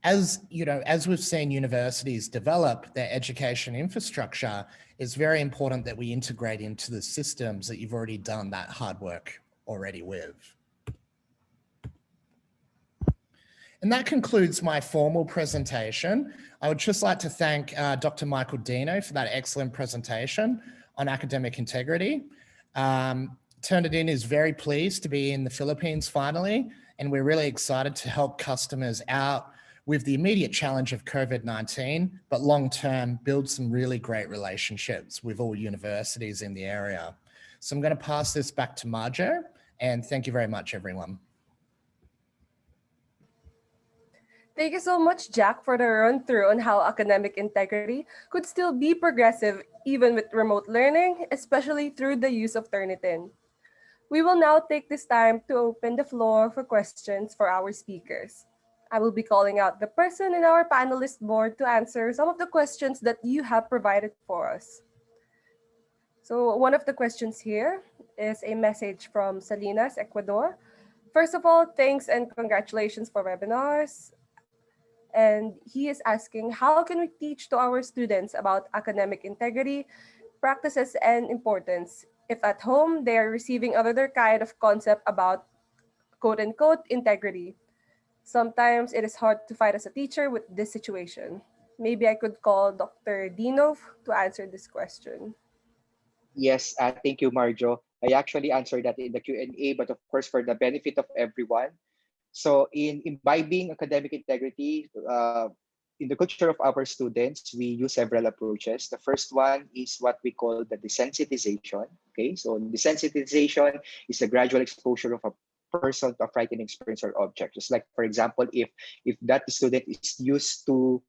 [SPEAKER 3] as you know, as we've seen universities develop their education infrastructure, it's very important that we integrate into the systems that you've already done that hard work already with. And that concludes my formal presentation. I would just like to thank Dr. Michael Diño for that excellent presentation on academic integrity. Turnitin is very pleased to be in the Philippines finally, and we're really excited to help customers out with the immediate challenge of COVID-19, but long-term build some really great relationships with all universities in the area. So I'm going to pass this back to Marjo, and thank you very much, everyone.
[SPEAKER 1] Thank you so much, Jack, for the run-through on how academic integrity could still be progressive even with remote learning, especially through the use of Turnitin. We will now take this time to open the floor for questions for our speakers. I will be calling out the person in our panelist board to answer some of the questions that you have provided for us. So one of the questions here is a message from Salinas, Ecuador. First of all, thanks and congratulations for webinars. And he is asking, how can we teach to our students about academic integrity, practices, and importance if at home they are receiving another kind of concept about quote-unquote integrity? Sometimes it is hard to fight as a teacher with this situation. Maybe I could call Dr. Diño to answer this question.
[SPEAKER 2] Yes, thank you, Marjo. I actually answered that in the Q&A, but of course, for the benefit of everyone. So in imbibing academic integrity, in the culture of our students, we use several approaches. The first one is what we call the desensitization. Okay, so desensitization is a gradual exposure of a person to a frightening experience or object. Just like, for example, if that student is used to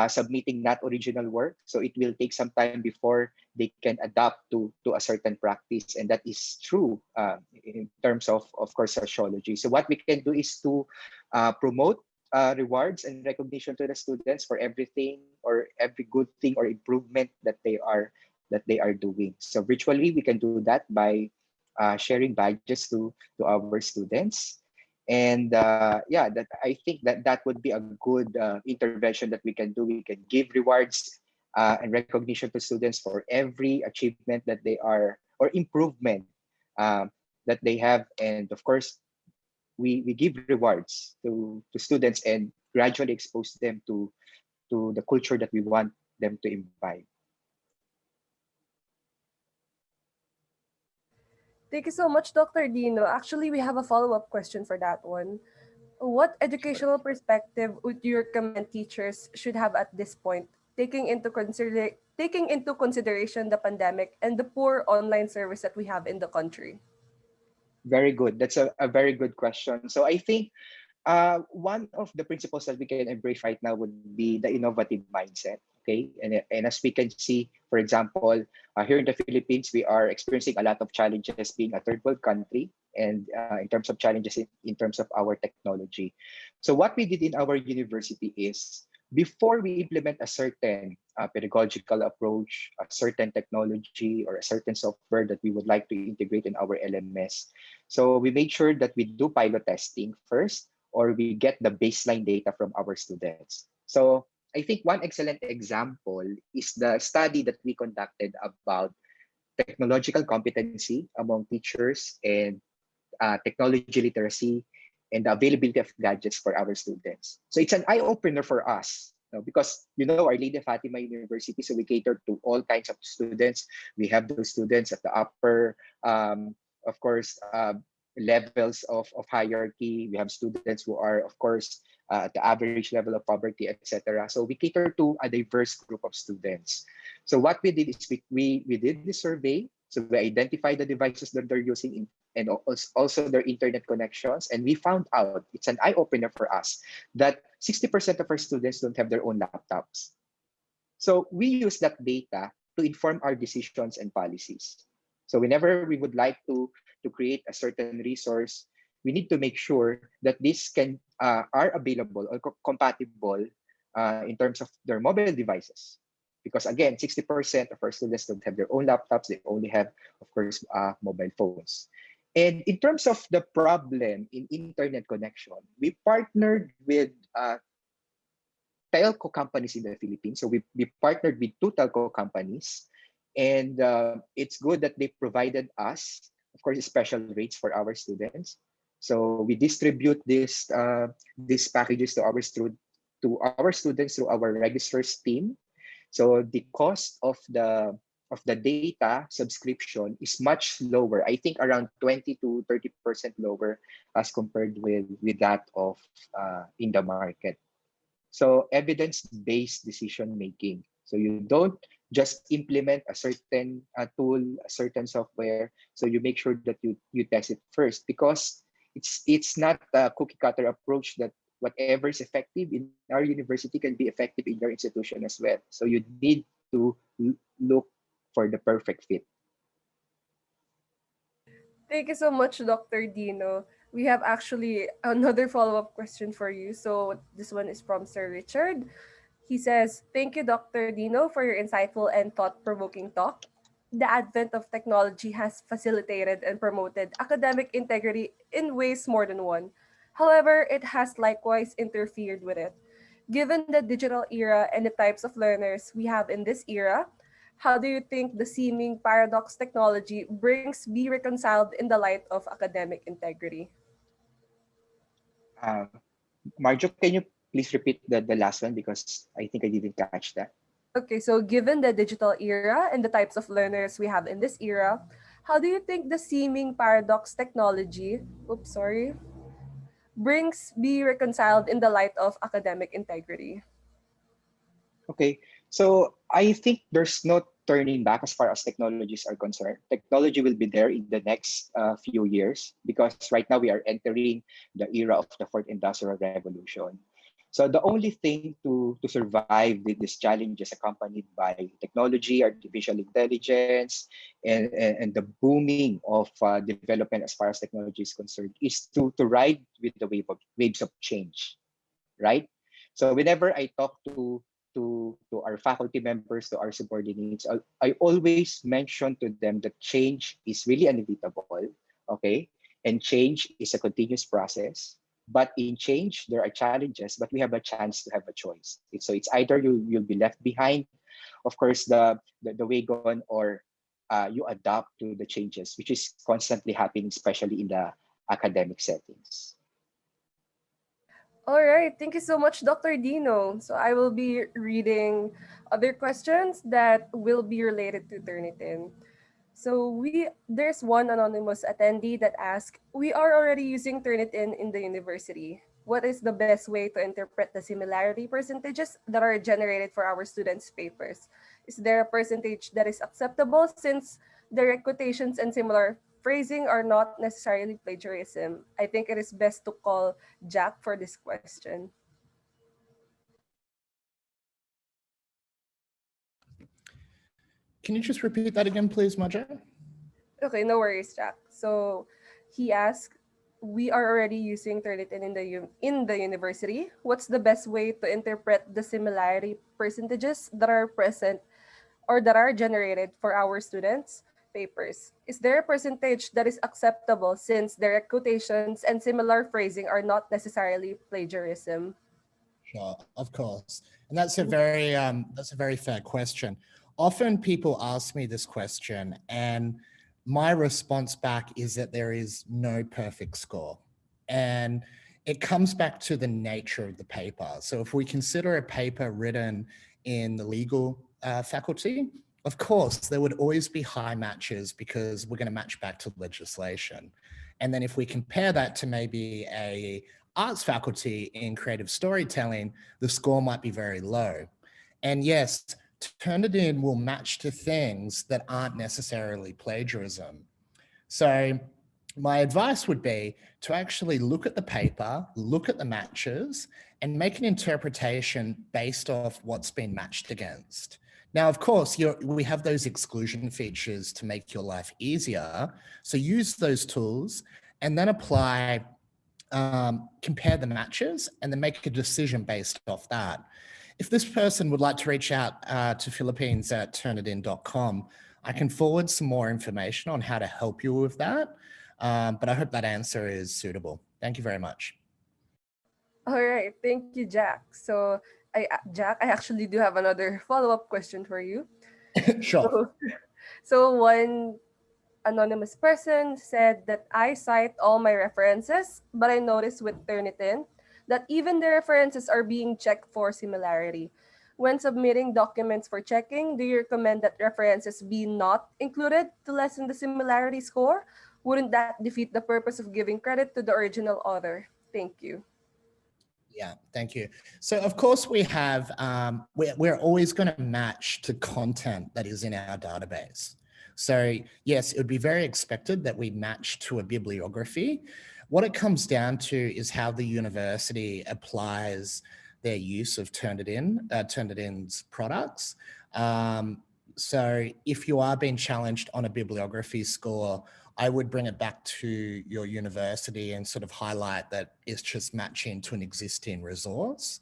[SPEAKER 2] submitting not original work, so it will take some time before they can adapt to a certain practice, and that is true in terms of course, sociology. So what we can do is to promote rewards and recognition to the students for everything or every good thing or improvement that they are doing. So virtually, we can do that by sharing badges to our students. And yeah, that I think that would be a good intervention that we can do. We can give rewards and recognition to students for every achievement that they are, or improvement that they have. And of course, we give rewards to students and gradually expose them to the culture that we want them to imbibe.
[SPEAKER 1] Thank you so much, Dr. Dino. Actually, we have a follow-up question for that one. What
[SPEAKER 2] Sure.
[SPEAKER 1] educational perspective would you recommend teachers should have at this point, taking into consideration the pandemic and the poor online service that we have in the country?
[SPEAKER 2] Very good. That's a very good question. So I think one of the principles that we can embrace right now would be the innovative mindset. Okay, and as we can see, for example, here in the Philippines, we are experiencing a lot of challenges being a third world country, and in terms of challenges in terms of our technology. So what we did in our university is before we implement a certain pedagogical approach, a certain technology, or a certain software that we would like to integrate in our LMS. So we made sure that we do pilot testing first, or we get the baseline data from our students. So I think one excellent example is the study that we conducted about technological competency among teachers and technology literacy and the availability of gadgets for our students. So it's an eye opener for us, because Our Lady of Fatima University, so we cater to all kinds of students. We have those students at the upper, of course, levels of hierarchy. We have students who are, of course, at the average level of poverty, etc. So we cater to a diverse group of students. So what we did is we did the survey. So we identified the devices that they're using and also their internet connections. And we found out, it's an eye opener for us, that 60% of our students don't have their own laptops. So we use that data to inform our decisions and policies. So whenever we would like to create a certain resource, we need to make sure that these are available or compatible in terms of their mobile devices. Because again, 60% of our students don't have their own laptops. They only have, of course, mobile phones. And in terms of the problem in internet connection, we partnered with telco companies in the Philippines. So we partnered with two telco companies, and it's good that they provided us, of course, special rates for our students. So we distribute these packages to our students through our registrars team. So the cost of the data subscription is much lower. I think around 20 to 30% lower as compared with that of in the market. So evidence-based decision making. So you don't just implement a certain tool, a certain software. So you make sure that you test it first, because it's not a cookie cutter approach that whatever is effective in our university can be effective in your institution as well. So you need to look for the perfect fit.
[SPEAKER 1] Thank you so much, Dr. Dino. We have actually another follow-up question for you. So this one is from Sir Richard. He says, "Thank you, Dr. Dino, for your insightful and thought-provoking talk. The advent of technology has facilitated and promoted academic integrity in ways more than one. However, it has likewise interfered with it. Given the digital era and the types of learners we have in this era, how do you think the seeming paradox technology brings be reconciled in the light of academic integrity?"
[SPEAKER 2] Uh, Marjo, can you please repeat the last one, because I think I didn't catch that.
[SPEAKER 1] Okay, so given the digital era and the types of learners we have in this era, how do you think the seeming paradox technology, oops, sorry, brings be reconciled in the light of academic integrity?
[SPEAKER 2] Okay, so I think there's no turning back as far as technologies are concerned. Technology will be there in the next few years, because right now we are entering the era of the fourth industrial revolution. So the only thing to survive with these challenges accompanied by technology, artificial intelligence, and the booming of development as far as technology is concerned is to ride with the waves of change, right? So whenever I talk to our faculty members, to our subordinates, I always mention to them that change is really inevitable, okay? And change is a continuous process. But in change, there are challenges, but we have a chance to have a choice. So it's either you'll be left behind, of course, the wagon, or you adapt to the changes, which is constantly happening, especially in the academic settings.
[SPEAKER 1] All right, thank you so much, Dr. Dino. So I will be reading other questions that will be related to Turnitin. So there's one anonymous attendee that asked, we are already using Turnitin in the university. What is the best way to interpret the similarity percentages that are generated for our students' papers? Is there a percentage that is acceptable since direct quotations and similar phrasing are not necessarily plagiarism? I think it is best to call Jack for this question.
[SPEAKER 3] Can you just repeat that again, please, Majo?
[SPEAKER 1] Okay, no worries, Jack. So he asked, we are already using Turnitin in the university. What's the best way to interpret the similarity percentages that are present or that are generated for our students' papers? Is there a percentage that is acceptable since direct quotations and similar phrasing are not necessarily plagiarism?
[SPEAKER 3] Sure, of course. And that's a very fair question. Often people ask me this question, and my response back is that there is no perfect score. And it comes back to the nature of the paper. So if we consider a paper written in the legal faculty, of course, there would always be high matches because we're going to match back to legislation. And then if we compare that to maybe a arts faculty in creative storytelling, the score might be very low. And yes, Turnitin will match to things that aren't necessarily plagiarism. So my advice would be to actually look at the paper, look at the matches, and make an interpretation based off what's been matched against. Now, of course, we have those exclusion features to make your life easier. So use those tools and then compare the matches and then make a decision based off that. If this person would like to reach out to philippines@turnitin.com, I can forward some more information on how to help you with that. But I hope that answer is suitable. Thank you very much.
[SPEAKER 1] All right, thank you, Jack. So, Jack, I actually do have another follow-up question for you.
[SPEAKER 3] Sure.
[SPEAKER 1] So, so one anonymous person said that I cite all my references, but I noticed with Turnitin that even the references are being checked for similarity. When submitting documents for checking, do you recommend that references be not included to lessen the similarity score? Wouldn't that defeat the purpose of giving credit to the original author? Thank you.
[SPEAKER 3] Yeah, thank you. So of course we have, we're always going to match to content that is in our database. So yes, it would be very expected that we match to a bibliography. What it comes down to is how the university applies their use of Turnitin's products. So if you are being challenged on a bibliography score, I would bring it back to your university and sort of highlight that it's just matching to an existing resource.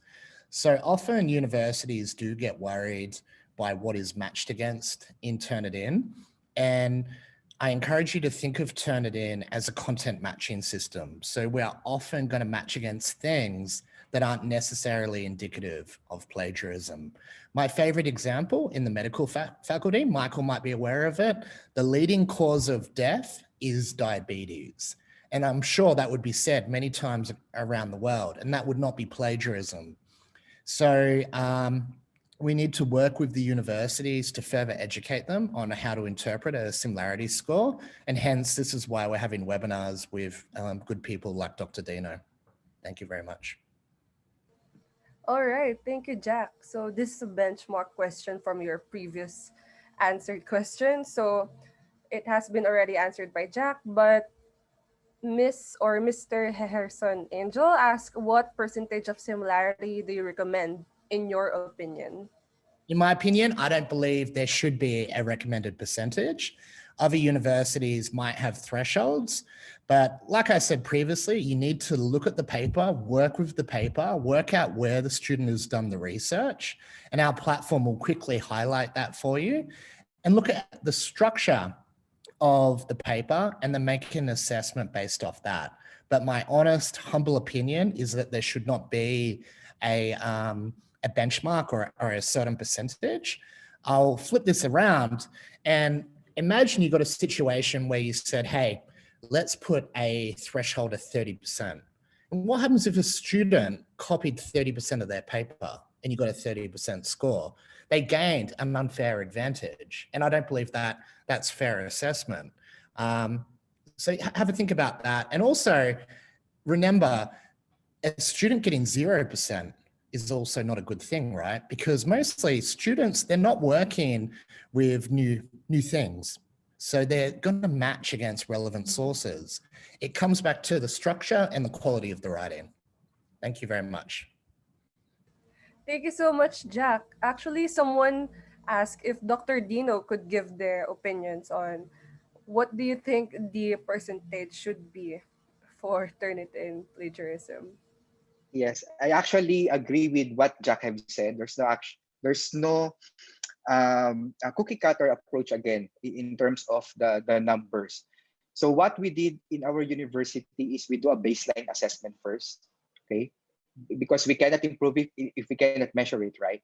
[SPEAKER 3] So often universities do get worried by what is matched against in Turnitin. And I encourage you to think of Turnitin as a content matching system. So we are often going to match against things that aren't necessarily indicative of plagiarism. My favorite example in the medical faculty, Michael might be aware of it, the leading cause of death is diabetes. And I'm sure that would be said many times around the world, and that would not be plagiarism. So we need to work with the universities to further educate them on how to interpret a similarity score. And hence, this is why we're having webinars with good people like Dr. Diño. Thank you very much.
[SPEAKER 1] All right, thank you, Jack. So this is a benchmark question from your previous answered question. So it has been already answered by Jack, but Miss or Mr. Heherson Angel asked, what percentage of similarity do you recommend in your opinion?
[SPEAKER 3] In my opinion, I don't believe there should be a recommended percentage. Other universities might have thresholds, but like I said previously, you need to look at the paper, work with the paper, work out where the student has done the research, and our platform will quickly highlight that for you. And look at the structure of the paper and then make an assessment based off that. But my honest, humble opinion is that there should not be a benchmark or a certain percentage. I'll flip this around, and imagine you got a situation where you said, hey, let's put a threshold of 30%. And what happens if a student copied 30% of their paper and you got a 30% score? They gained an unfair advantage. And I don't believe that that's fair assessment. So have a think about that. And also remember, a student getting 0% is also not a good thing, right? Because mostly students, they're not working with new things. So they're going to match against relevant sources. It comes back to the structure and the quality of the writing. Thank you very much.
[SPEAKER 1] Thank you so much, Jack. Actually, someone asked if Dr. Dino could give their opinions on what do you think the percentage should be for Turnitin plagiarism?
[SPEAKER 2] Yes, I actually agree with what Jack have said. There's no a cookie cutter approach again in terms of the numbers. So what we did in our university is we do a baseline assessment first, okay? Because we cannot improve it if we cannot measure it, right?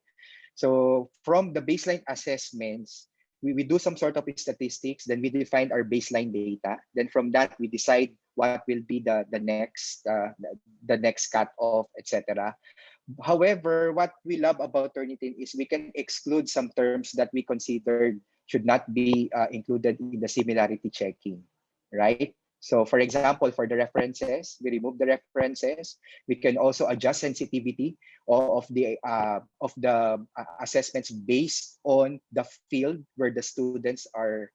[SPEAKER 2] So from the baseline assessments, we do some sort of statistics, then we define our baseline data. Then from that, we decide what will be the next cut off, etc. However, what we love about Turnitin is we can exclude some terms that we considered should not be included in the similarity checking, right? So for example, for the references, we remove the references. We can also adjust sensitivity of the assessments based on the field where the students are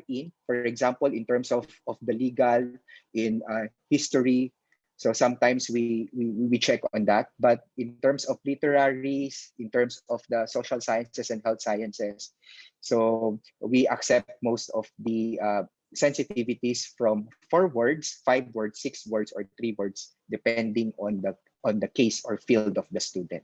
[SPEAKER 2] in. For example, in terms of the legal, in history. So sometimes we check on that. But in terms of literaries, in terms of the social sciences and health sciences, so we accept most of the sensitivities from 4 words, 5 words, 6 words, or 3 words, depending on the case or field of the student.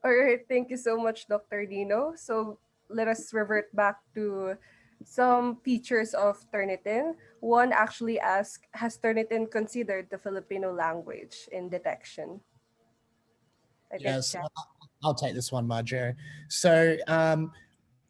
[SPEAKER 1] All right, thank you so much, Dr. Dino. So let us revert back to some features of Turnitin. One actually asked, has Turnitin considered the Filipino language in detection? I think
[SPEAKER 3] Yes,
[SPEAKER 1] Jack.
[SPEAKER 3] I'll take this one, Marjo. So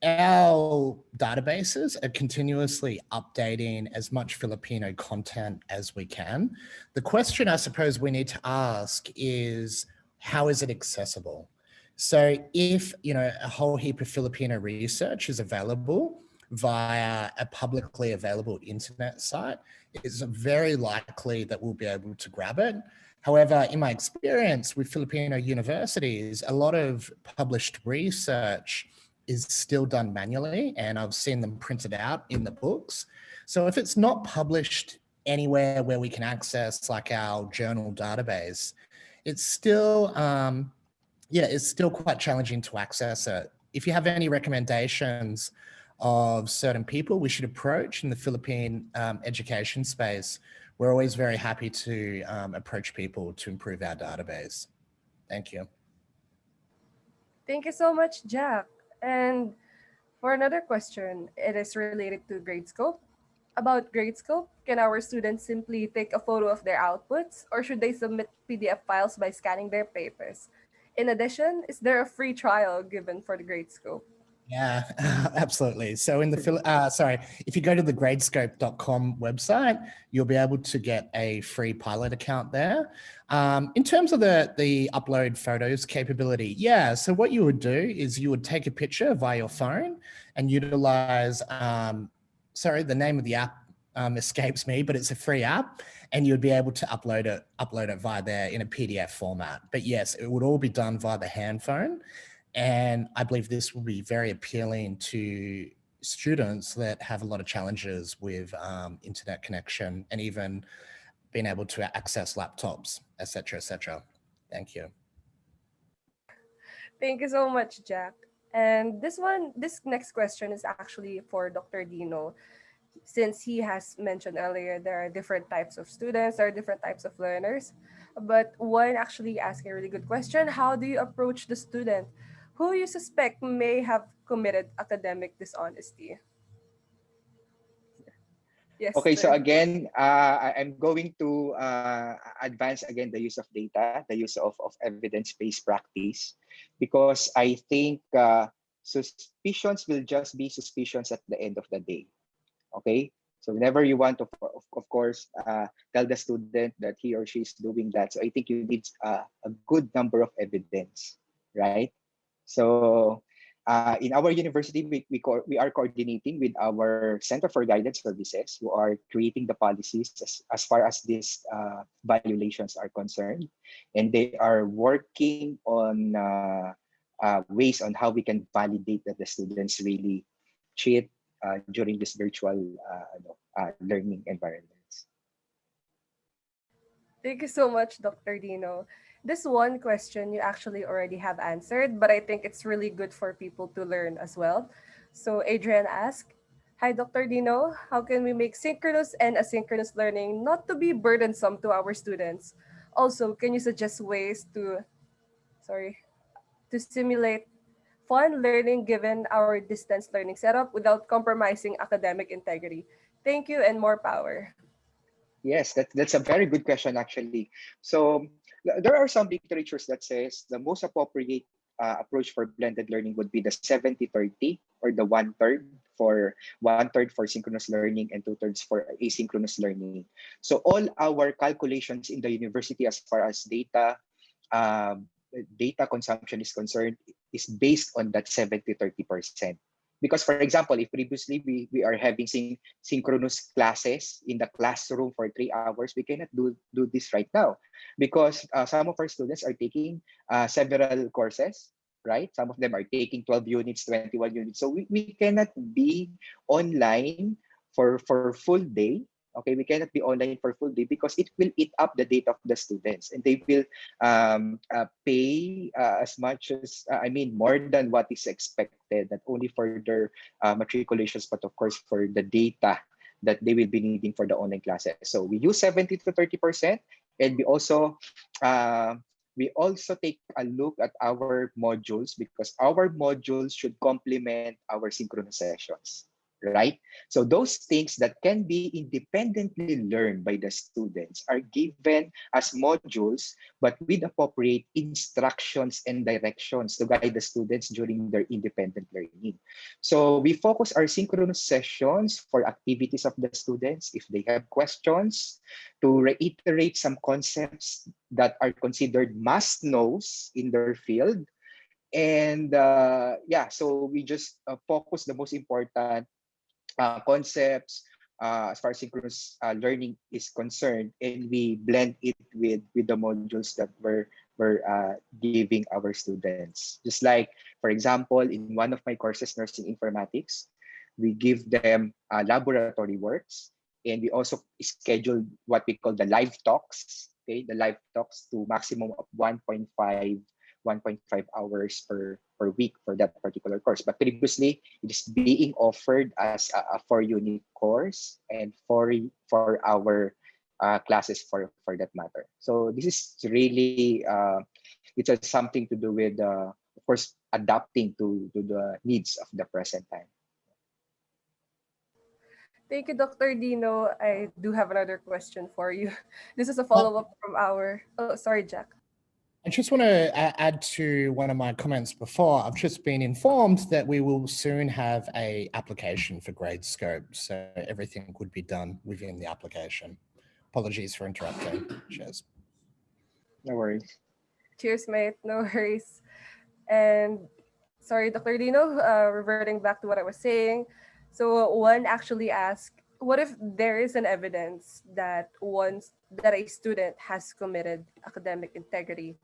[SPEAKER 3] our databases are continuously updating as much Filipino content as we can. The question I suppose we need to ask is, how is it accessible? So if, a whole heap of Filipino research is available via a publicly available internet site, it's very likely that we'll be able to grab it. However, in my experience with Filipino universities, a lot of published research is still done manually, and I've seen them printed out in the books. So if it's not published anywhere where we can access like our journal database, it's still, it's still quite challenging to access it. If you have any recommendations of certain people we should approach in the Philippine education space, we're always very happy to approach people to improve our database. Thank you.
[SPEAKER 1] Thank you so much, Jack. And for another question, it is related to Gradescope. About Gradescope, can our students simply take a photo of their outputs, or should they submit PDF files by scanning their papers? In addition, is there a free trial given for the Gradescope?
[SPEAKER 3] Yeah, absolutely. So if you go to the gradescope.com website, you'll be able to get a free pilot account there. In terms of the upload photos capability, yeah, so what you would do is you would take a picture via your phone and utilize, the name of the app escapes me, but it's a free app, and you'd be able to upload it via there in a PDF format. But yes, it would all be done via the hand phone. And I believe this will be very appealing to students that have a lot of challenges with internet connection and even being able to access laptops, et cetera, et cetera. Thank you.
[SPEAKER 1] Thank you so much, Jack. And this next question is actually for Dr. Dino. Since he has mentioned earlier, there are different types of students, there are different types of learners. But one actually asked a really good question. How do you approach the student who you suspect may have committed academic dishonesty? Yes,
[SPEAKER 2] Okay, so
[SPEAKER 1] sir.
[SPEAKER 2] again, I'm going to advance again the use of data, the use of evidence-based practice, because I think suspicions will just be suspicions at the end of the day. Okay, so whenever you want to, of course, tell the student that he or she is doing that, so I think you need a good number of evidence, right? So in our university, we are coordinating with our Center for Guidance Services, who are creating the policies as far as these violations are concerned. And they are working on ways on how we can validate that the students really cheat during this virtual learning environments.
[SPEAKER 1] Thank you so much, Dr. Dino. This one question you actually already have answered, but I think it's really good for people to learn as well. So Adrian asked, "Hi, Dr. Dino. How can we make synchronous and asynchronous learning not to be burdensome to our students? Also, can you suggest ways to, sorry, to simulate fun learning given our distance learning setup without compromising academic integrity? Thank you and more power."
[SPEAKER 2] Yes, that's a very good question, actually. So there are some literatures that says the most appropriate approach for blended learning would be the 70-30, or the one third for synchronous learning and two-thirds for asynchronous learning. So all our calculations in the university as far as um, data consumption is concerned is based on that 70-30%. Because, for example, if previously we are having synchronous classes in the classroom for 3 hours, we cannot do this right now, because some of our students are taking several courses, right? Some of them are taking 12 units, 21 units. So we cannot be online for full day. Okay, we cannot be online for full day because it will eat up the data of the students, and they will pay as much as more than what is expected, not only for their matriculations, but of course for the data that they will be needing for the online classes. So we use 70-30%, and uh, we also take a look at our modules, because our modules should complement our synchronous sessions, right? So those things that can be independently learned by the students are given as modules, but with appropriate instructions and directions to guide the students during their independent learning. So we focus our synchronous sessions for activities of the students. If they have questions, to reiterate some concepts that are considered must knows in their field. And yeah, so we just focus the most important concepts as far as synchronous learning is concerned, and we blend it with the modules that we're giving our students. Just like, for example, in one of my courses, nursing informatics, we give them laboratory works, and we also schedule what we call the live talks. Okay, the live talks to maximum of 1.5 hours per week for that particular course. But previously, it is being offered as a 4-unit course, and for our classes for that matter. So this is really it has something to do with of course adapting to the needs of the present time.
[SPEAKER 1] Thank you, Dr. Dino. I do have another question for you. This is a
[SPEAKER 3] Uh,
[SPEAKER 1] follow-up from our... Oh, sorry, Jack.
[SPEAKER 3] I just want to add to one of my comments before. I've just been informed that we will soon have a application for Gradescope, so everything would be done within the application. Apologies for interrupting. Cheers.
[SPEAKER 2] No worries.
[SPEAKER 1] Cheers, mate. No worries. And sorry, Dr. Dino, reverting back to what I was saying. So one actually asked, what if there is an evidence that a student has committed academic integrity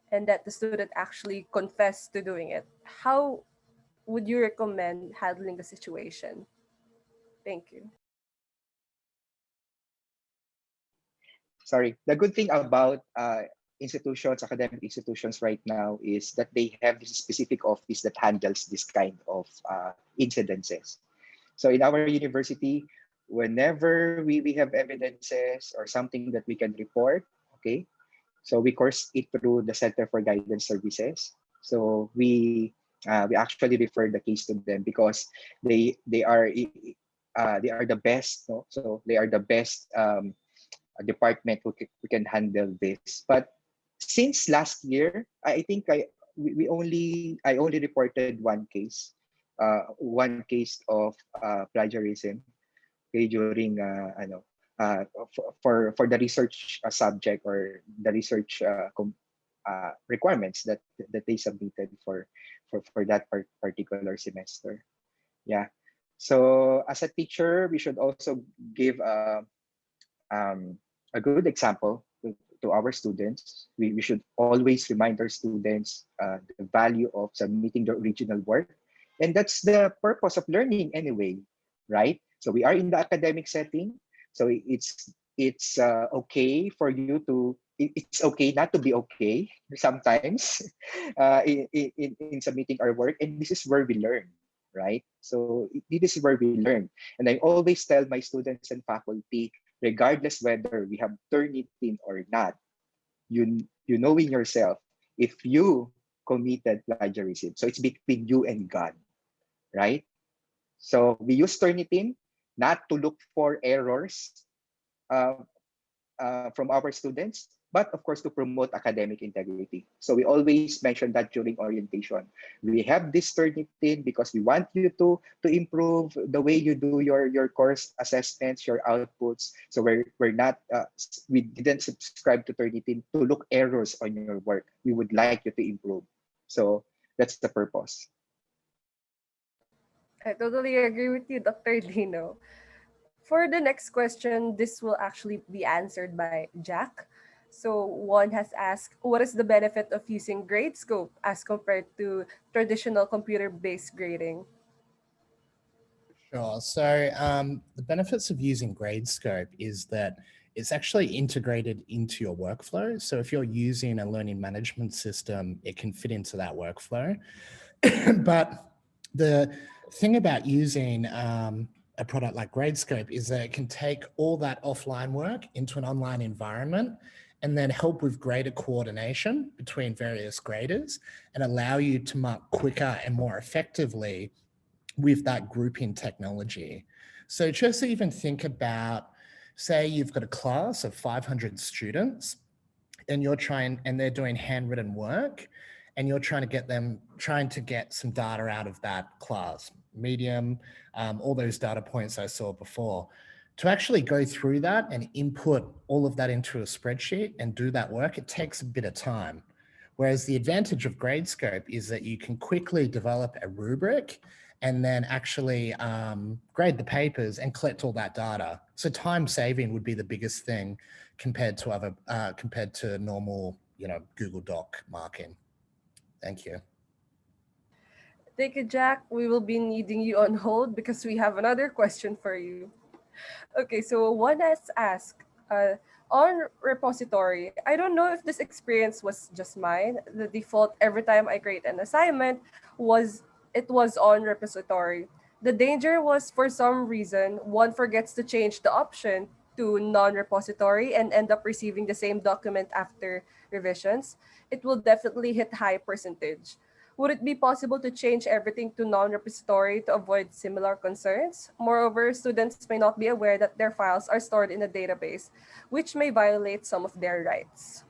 [SPEAKER 1] and that the student actually confessed to doing it? How would you recommend handling the situation? Thank you.
[SPEAKER 2] Sorry. The good thing about institutions, academic institutions right now, is that they have this specific office that handles this kind of incidences. So in our university, whenever we have evidences or something that we can report, okay, so we course it through the Center for Guidance Services. So we actually refer the case to them, because they are the best, no? So they are the best department who can handle this. But since last year, I think I only reported one case of plagiarism, okay, during for the research subject, or the research requirements that they submitted for that particular semester. Yeah. So as a teacher, we should also give a good example to our students. We should always remind our students the value of submitting the original work. And that's the purpose of learning anyway, right? So we are in the academic setting. So it's okay for you to, it's okay not to be okay sometimes in submitting our work. And this is where we learn, right? So this is where we learn. And I always tell my students and faculty, regardless whether we have Turnitin or not, you know in yourself if you committed plagiarism. So it's between you and God, right? So we use Turnitin not to look for errors uh, from our students, but of course to promote academic integrity. So we always mention that during orientation. We have this Turnitin because we want you to improve the way you do your course assessments, your outputs. So we're not we didn't subscribe to Turnitin to look errors on your work. We would like you to improve. So that's the purpose.
[SPEAKER 1] I totally agree with you, Dr. Dino. For the next question, this will actually be answered by Jack. So one has asked, what is the benefit of using Gradescope as compared to traditional computer-based grading?
[SPEAKER 3] Sure. So the benefits of using Gradescope is that it's actually integrated into your workflow. So if you're using a learning management system, it can fit into that workflow. But the thing about using a product like Gradescope is that it can take all that offline work into an online environment and then help with greater coordination between various graders and allow you to mark quicker and more effectively with that grouping technology. So just even think about, say you've got a class of 500 students and they're doing handwritten work and you're trying to get some data out of that class, medium, all those data points I saw before. To actually go through that and input all of that into a spreadsheet and do that work, it takes a bit of time. Whereas the advantage of Gradescope is that you can quickly develop a rubric and then actually grade the papers and collect all that data. So time saving would be the biggest thing compared to normal, Google Doc marking. Thank you.
[SPEAKER 1] Thank you, Jack. We will be needing you on hold because we have another question for you. Okay, so one has asked, on repository, I don't know if this experience was just mine. The default every time I create an assignment was on repository. The danger was for some reason one forgets to change the option to non-repository and end up receiving the same document after revisions. It will definitely hit high percentage. Would it be possible to change everything to non-repository to avoid similar concerns? Moreover, students may not be aware that their files are stored in a database, which may violate some of their rights.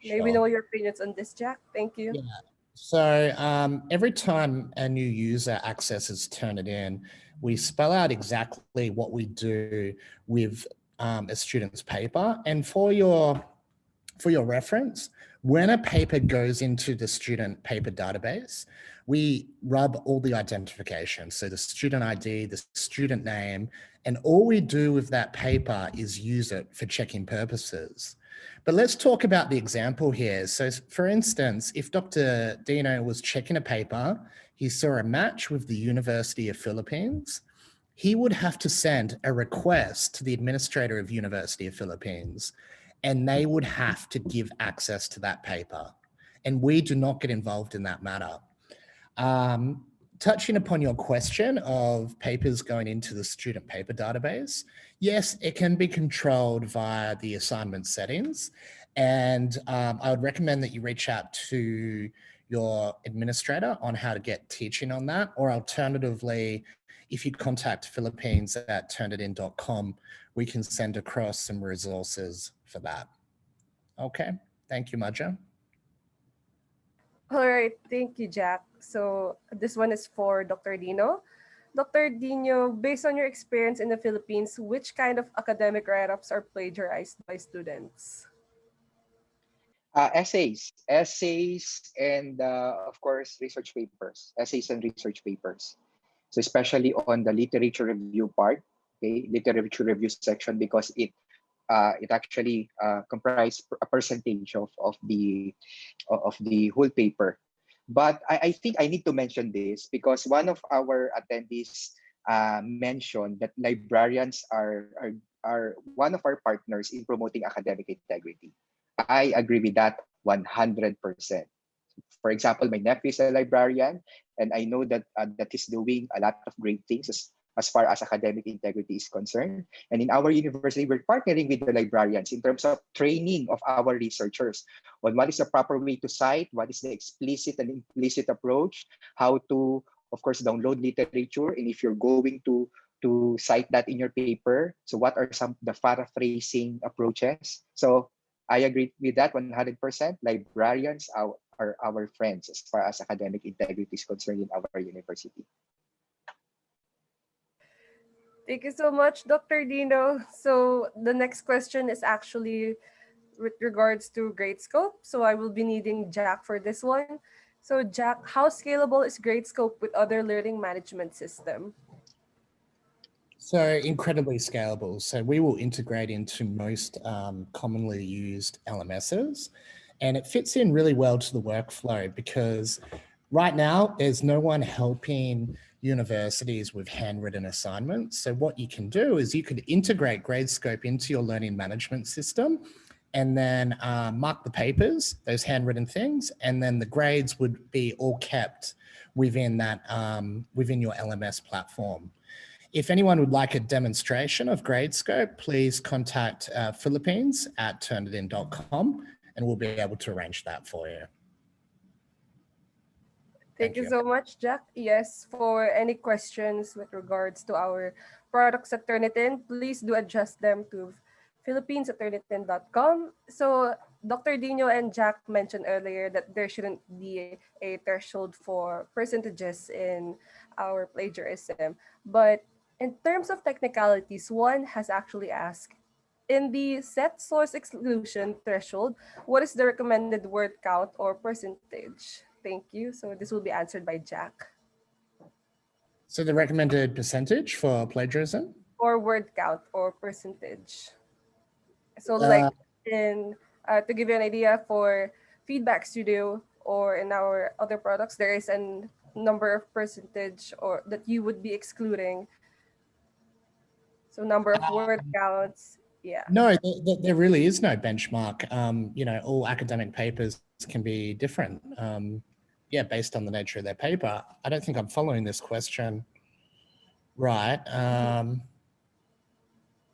[SPEAKER 1] May we
[SPEAKER 3] Sure.
[SPEAKER 1] know your opinions on this, Jack? Thank you.
[SPEAKER 3] Yeah. So every time a new user accesses Turnitin, we spell out exactly what we do with a student's paper. And for your reference, when a paper goes into the student paper database, we rub all the identification. So the student ID, the student name, and all we do with that paper is use it for checking purposes. But let's talk about the example here. So for instance, if Dr. Dino was checking a paper, he saw a match with the University of Philippines, he would have to send a request to the administrator of University of Philippines, and they would have to give access to that paper. And we do not get involved in that matter. Touching upon your question of papers going into the student paper database, yes, it can be controlled via the assignment settings. And I would recommend that you reach out to your administrator on how to get teaching on that, or alternatively, if you contact Philippines at turnitin.com, we can send across some resources for that. Okay, thank you, Maja.
[SPEAKER 1] All right, thank you, Jack. So this one is for Dr. Dino. Dr. Dino, based on your experience in the Philippines, which kind of academic write-ups are plagiarized by students?
[SPEAKER 2] Essays, and of course, research papers, essays and research papers. So especially on the literature review part, okay, literature review section, because it actually comprise a percentage of the whole paper. But I think I need to mention this because one of our attendees mentioned that librarians are one of our partners in promoting academic integrity. I agree with that 100%. For example, my nephew is a librarian, and I know that he's doing a lot of great things as far as academic integrity is concerned. And in our university, we're partnering with the librarians in terms of training of our researchers on what is the proper way to cite, what is the explicit and implicit approach, how to, of course, download literature, and if you're going to cite that in your paper, so what are some the paraphrasing approaches? So I agree with that 100%. Librarians are our friends as far as academic integrity is concerned in our university.
[SPEAKER 1] Thank you so much, Dr. Dino. So the next question is actually with regards to Gradescope. So I will be needing Jack for this one. So Jack, how scalable is Gradescope with other learning management system?
[SPEAKER 3] So incredibly scalable. So we will integrate into most commonly used LMSs, and it fits in really well to the workflow because right now there's no one helping universities with handwritten assignments. So what you can do is you could integrate Gradescope into your learning management system and then mark the papers, those handwritten things, and then the grades would be all kept within that within your LMS platform. If anyone would like a demonstration of Gradescope, please contact Philippines at turnitin.com and we'll be able to arrange that for you.
[SPEAKER 1] Thank you so much, Jack. Yes, for any questions with regards to our products at Turnitin, please do address them to Philippines at Turnitin.com. So Dr. Dino and Jack mentioned earlier that there shouldn't be a threshold for percentages in our plagiarism. But in terms of technicalities, one has actually asked, in the set source exclusion threshold, what is the recommended word count or percentage? Thank you. So this will be answered by Jack.
[SPEAKER 3] So the recommended percentage for plagiarism?
[SPEAKER 1] Or word count or percentage. So like to give you an idea, for Feedback Studio or in our other products, there is a number of percentage or that you would be excluding. So number of word counts. Yeah.
[SPEAKER 3] No, there really is no benchmark. You know, all academic papers can be different. Yeah, based on the nature of their paper. I don't think I'm following this question right.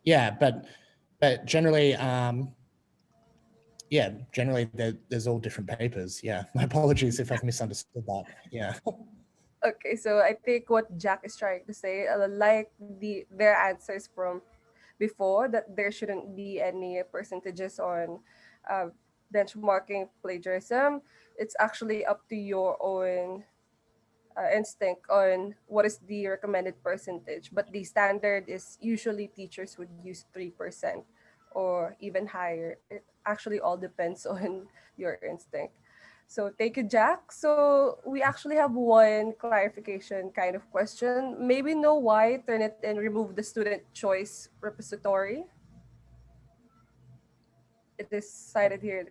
[SPEAKER 3] Yeah, but generally, yeah, generally there's all different papers. Yeah, my apologies if I've misunderstood that. Yeah.
[SPEAKER 1] Okay, so I think what Jack is trying to say, like their answers from before, that there shouldn't be any percentages on uh, benchmarking plagiarism. It's actually up to your own instinct on what is the recommended percentage. But the standard is usually teachers would use 3% or even higher. It actually all depends on your instinct. So thank you, Jack. So we actually have one clarification kind of question. Maybe know why Turnitin remove the student choice repository. It is cited here.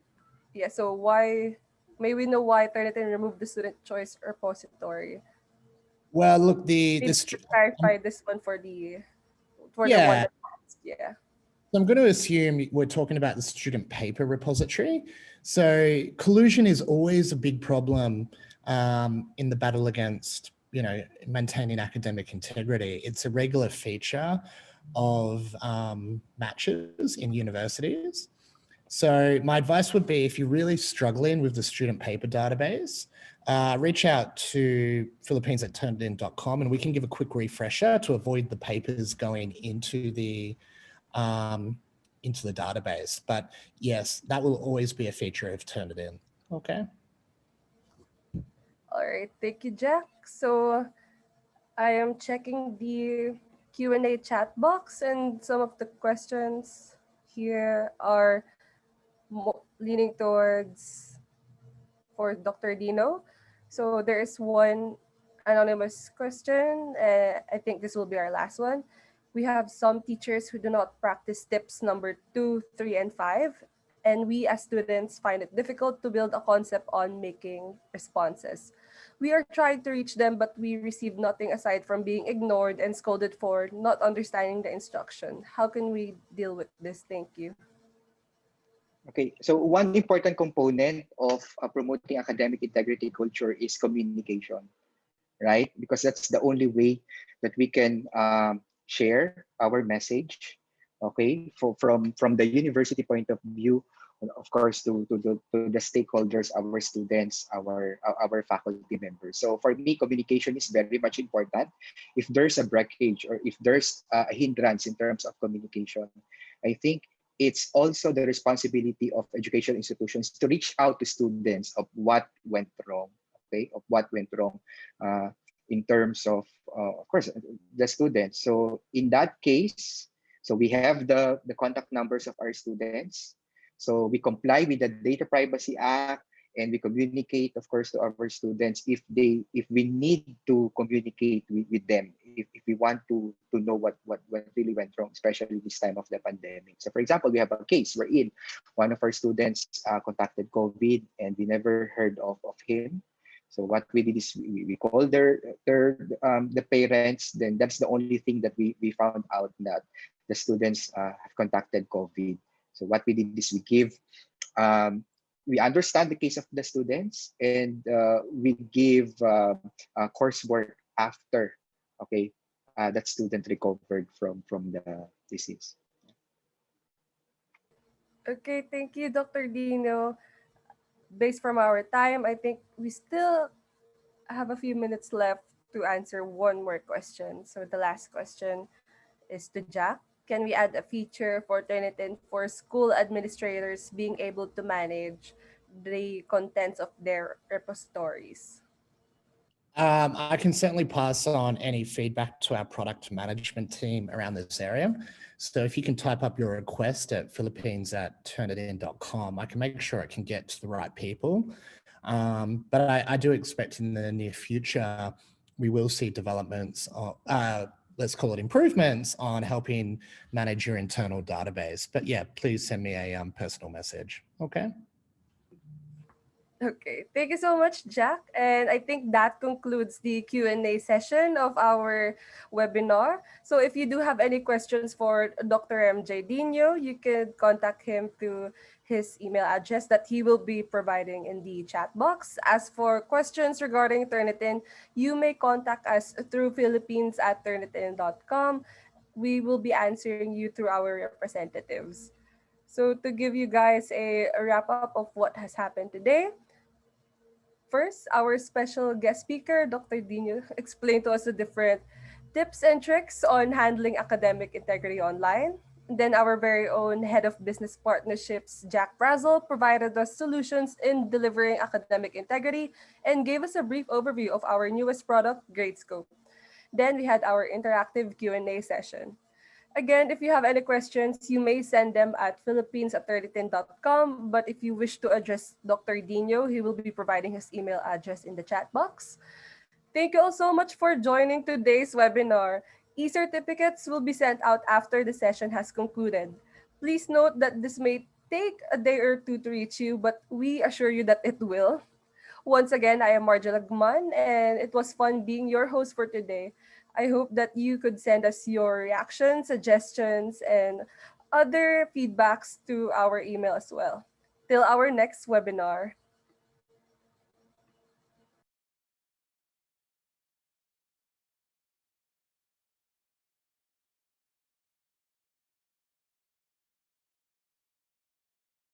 [SPEAKER 1] Yeah, so why, may we know why Turnitin removed the student choice repository?
[SPEAKER 3] Well, look,
[SPEAKER 1] Maybe to clarify this one for the one
[SPEAKER 3] yeah.
[SPEAKER 1] that passed. Yeah.
[SPEAKER 3] So I'm going to assume we're talking about the student paper repository. So collusion is always a big problem in the battle against, you know, maintaining academic integrity. It's a regular feature of matches in universities. So my advice would be, if you're really struggling with the student paper database, reach out to Philippines at turnitin.com and we can give a quick refresher to avoid the papers going into the database. But yes, that will always be a feature of Turnitin. Okay.
[SPEAKER 1] All right, thank you, Jack. So I am checking the Q&A chat box, and some of the questions here are leaning towards for Dr. Dino. So there is one anonymous question. I think this will be our last one. We have some teachers who do not practice tips number 2, 3, and 5. And we as students find it difficult to build a concept on making responses. We are trying to reach them, but we receive nothing aside from being ignored and scolded for not understanding the instruction. How can we deal with this? Thank you.
[SPEAKER 2] Okay, so one important component of promoting academic integrity culture is communication, right? Because that's the only way that we can share our message, okay, from the university point of view, of course, to the stakeholders, our students, our faculty members. So for me, communication is very much important. If there's a breakage or if there's a hindrance in terms of communication, I think it's also the responsibility of educational institutions to reach out to students of what went wrong, okay, of what went wrong uh, in terms of course, the students. So in that case, so we have the contact numbers of our students. So we comply with the Data Privacy Act, and we communicate, of course, to our students if we need to communicate with them, if we want to know what really went wrong, especially this time of the pandemic. So for example, we have a case wherein one of our students contacted COVID and we never heard of him. So what we did is we called the parents. Then that's the only thing that we found out, that the students have contacted COVID. So what we did is um, we understand the case of the students, and we give coursework after, okay, that student recovered from the disease.
[SPEAKER 1] Okay, thank you, Dr. Dino. Based from our time, I think we still have a few minutes left to answer one more question. So the last question is to Jack. Can we add a feature for Turnitin for school administrators being able to manage the contents of their repositories?
[SPEAKER 3] I can certainly pass on any feedback to our product management team around this area. So if you can type up your request at philippines@turnitin.com, I can make sure it can get to the right people. But I do expect in the near future, we will see developments, let's call it improvements on helping manage your internal database. But yeah, please send me a personal message. Okay.
[SPEAKER 1] Okay, thank you so much, Jack. And I think that concludes the Q&A session of our webinar. So if you do have any questions for Dr. MJ Dino, you can contact him through his email address that he will be providing in the chat box. As for questions regarding Turnitin, you may contact us through philippines@turnitin.com. We will be answering you through our representatives. So to give you guys a wrap up of what has happened today, first, our special guest speaker, Dr. Dino, explained to us the different tips and tricks on handling academic integrity online. Then our very own head of business partnerships, Jack Brazel, provided us solutions in delivering academic integrity and gave us a brief overview of our newest product, Gradescope. Then we had our interactive Q&A session. Again, if you have any questions, you may send them at philippines@turnitin.com. But if you wish to address Dr. Dino, he will be providing his email address in the chat box. Thank you all so much for joining today's webinar. E-certificates will be sent out after the session has concluded. Please note that this may take a day or two to reach you, but we assure you that it will. Once again, I am Marja Lagman, and it was fun being your host for today. I hope that you could send us your reactions, suggestions, and other feedbacks to our email as well. Till our next webinar.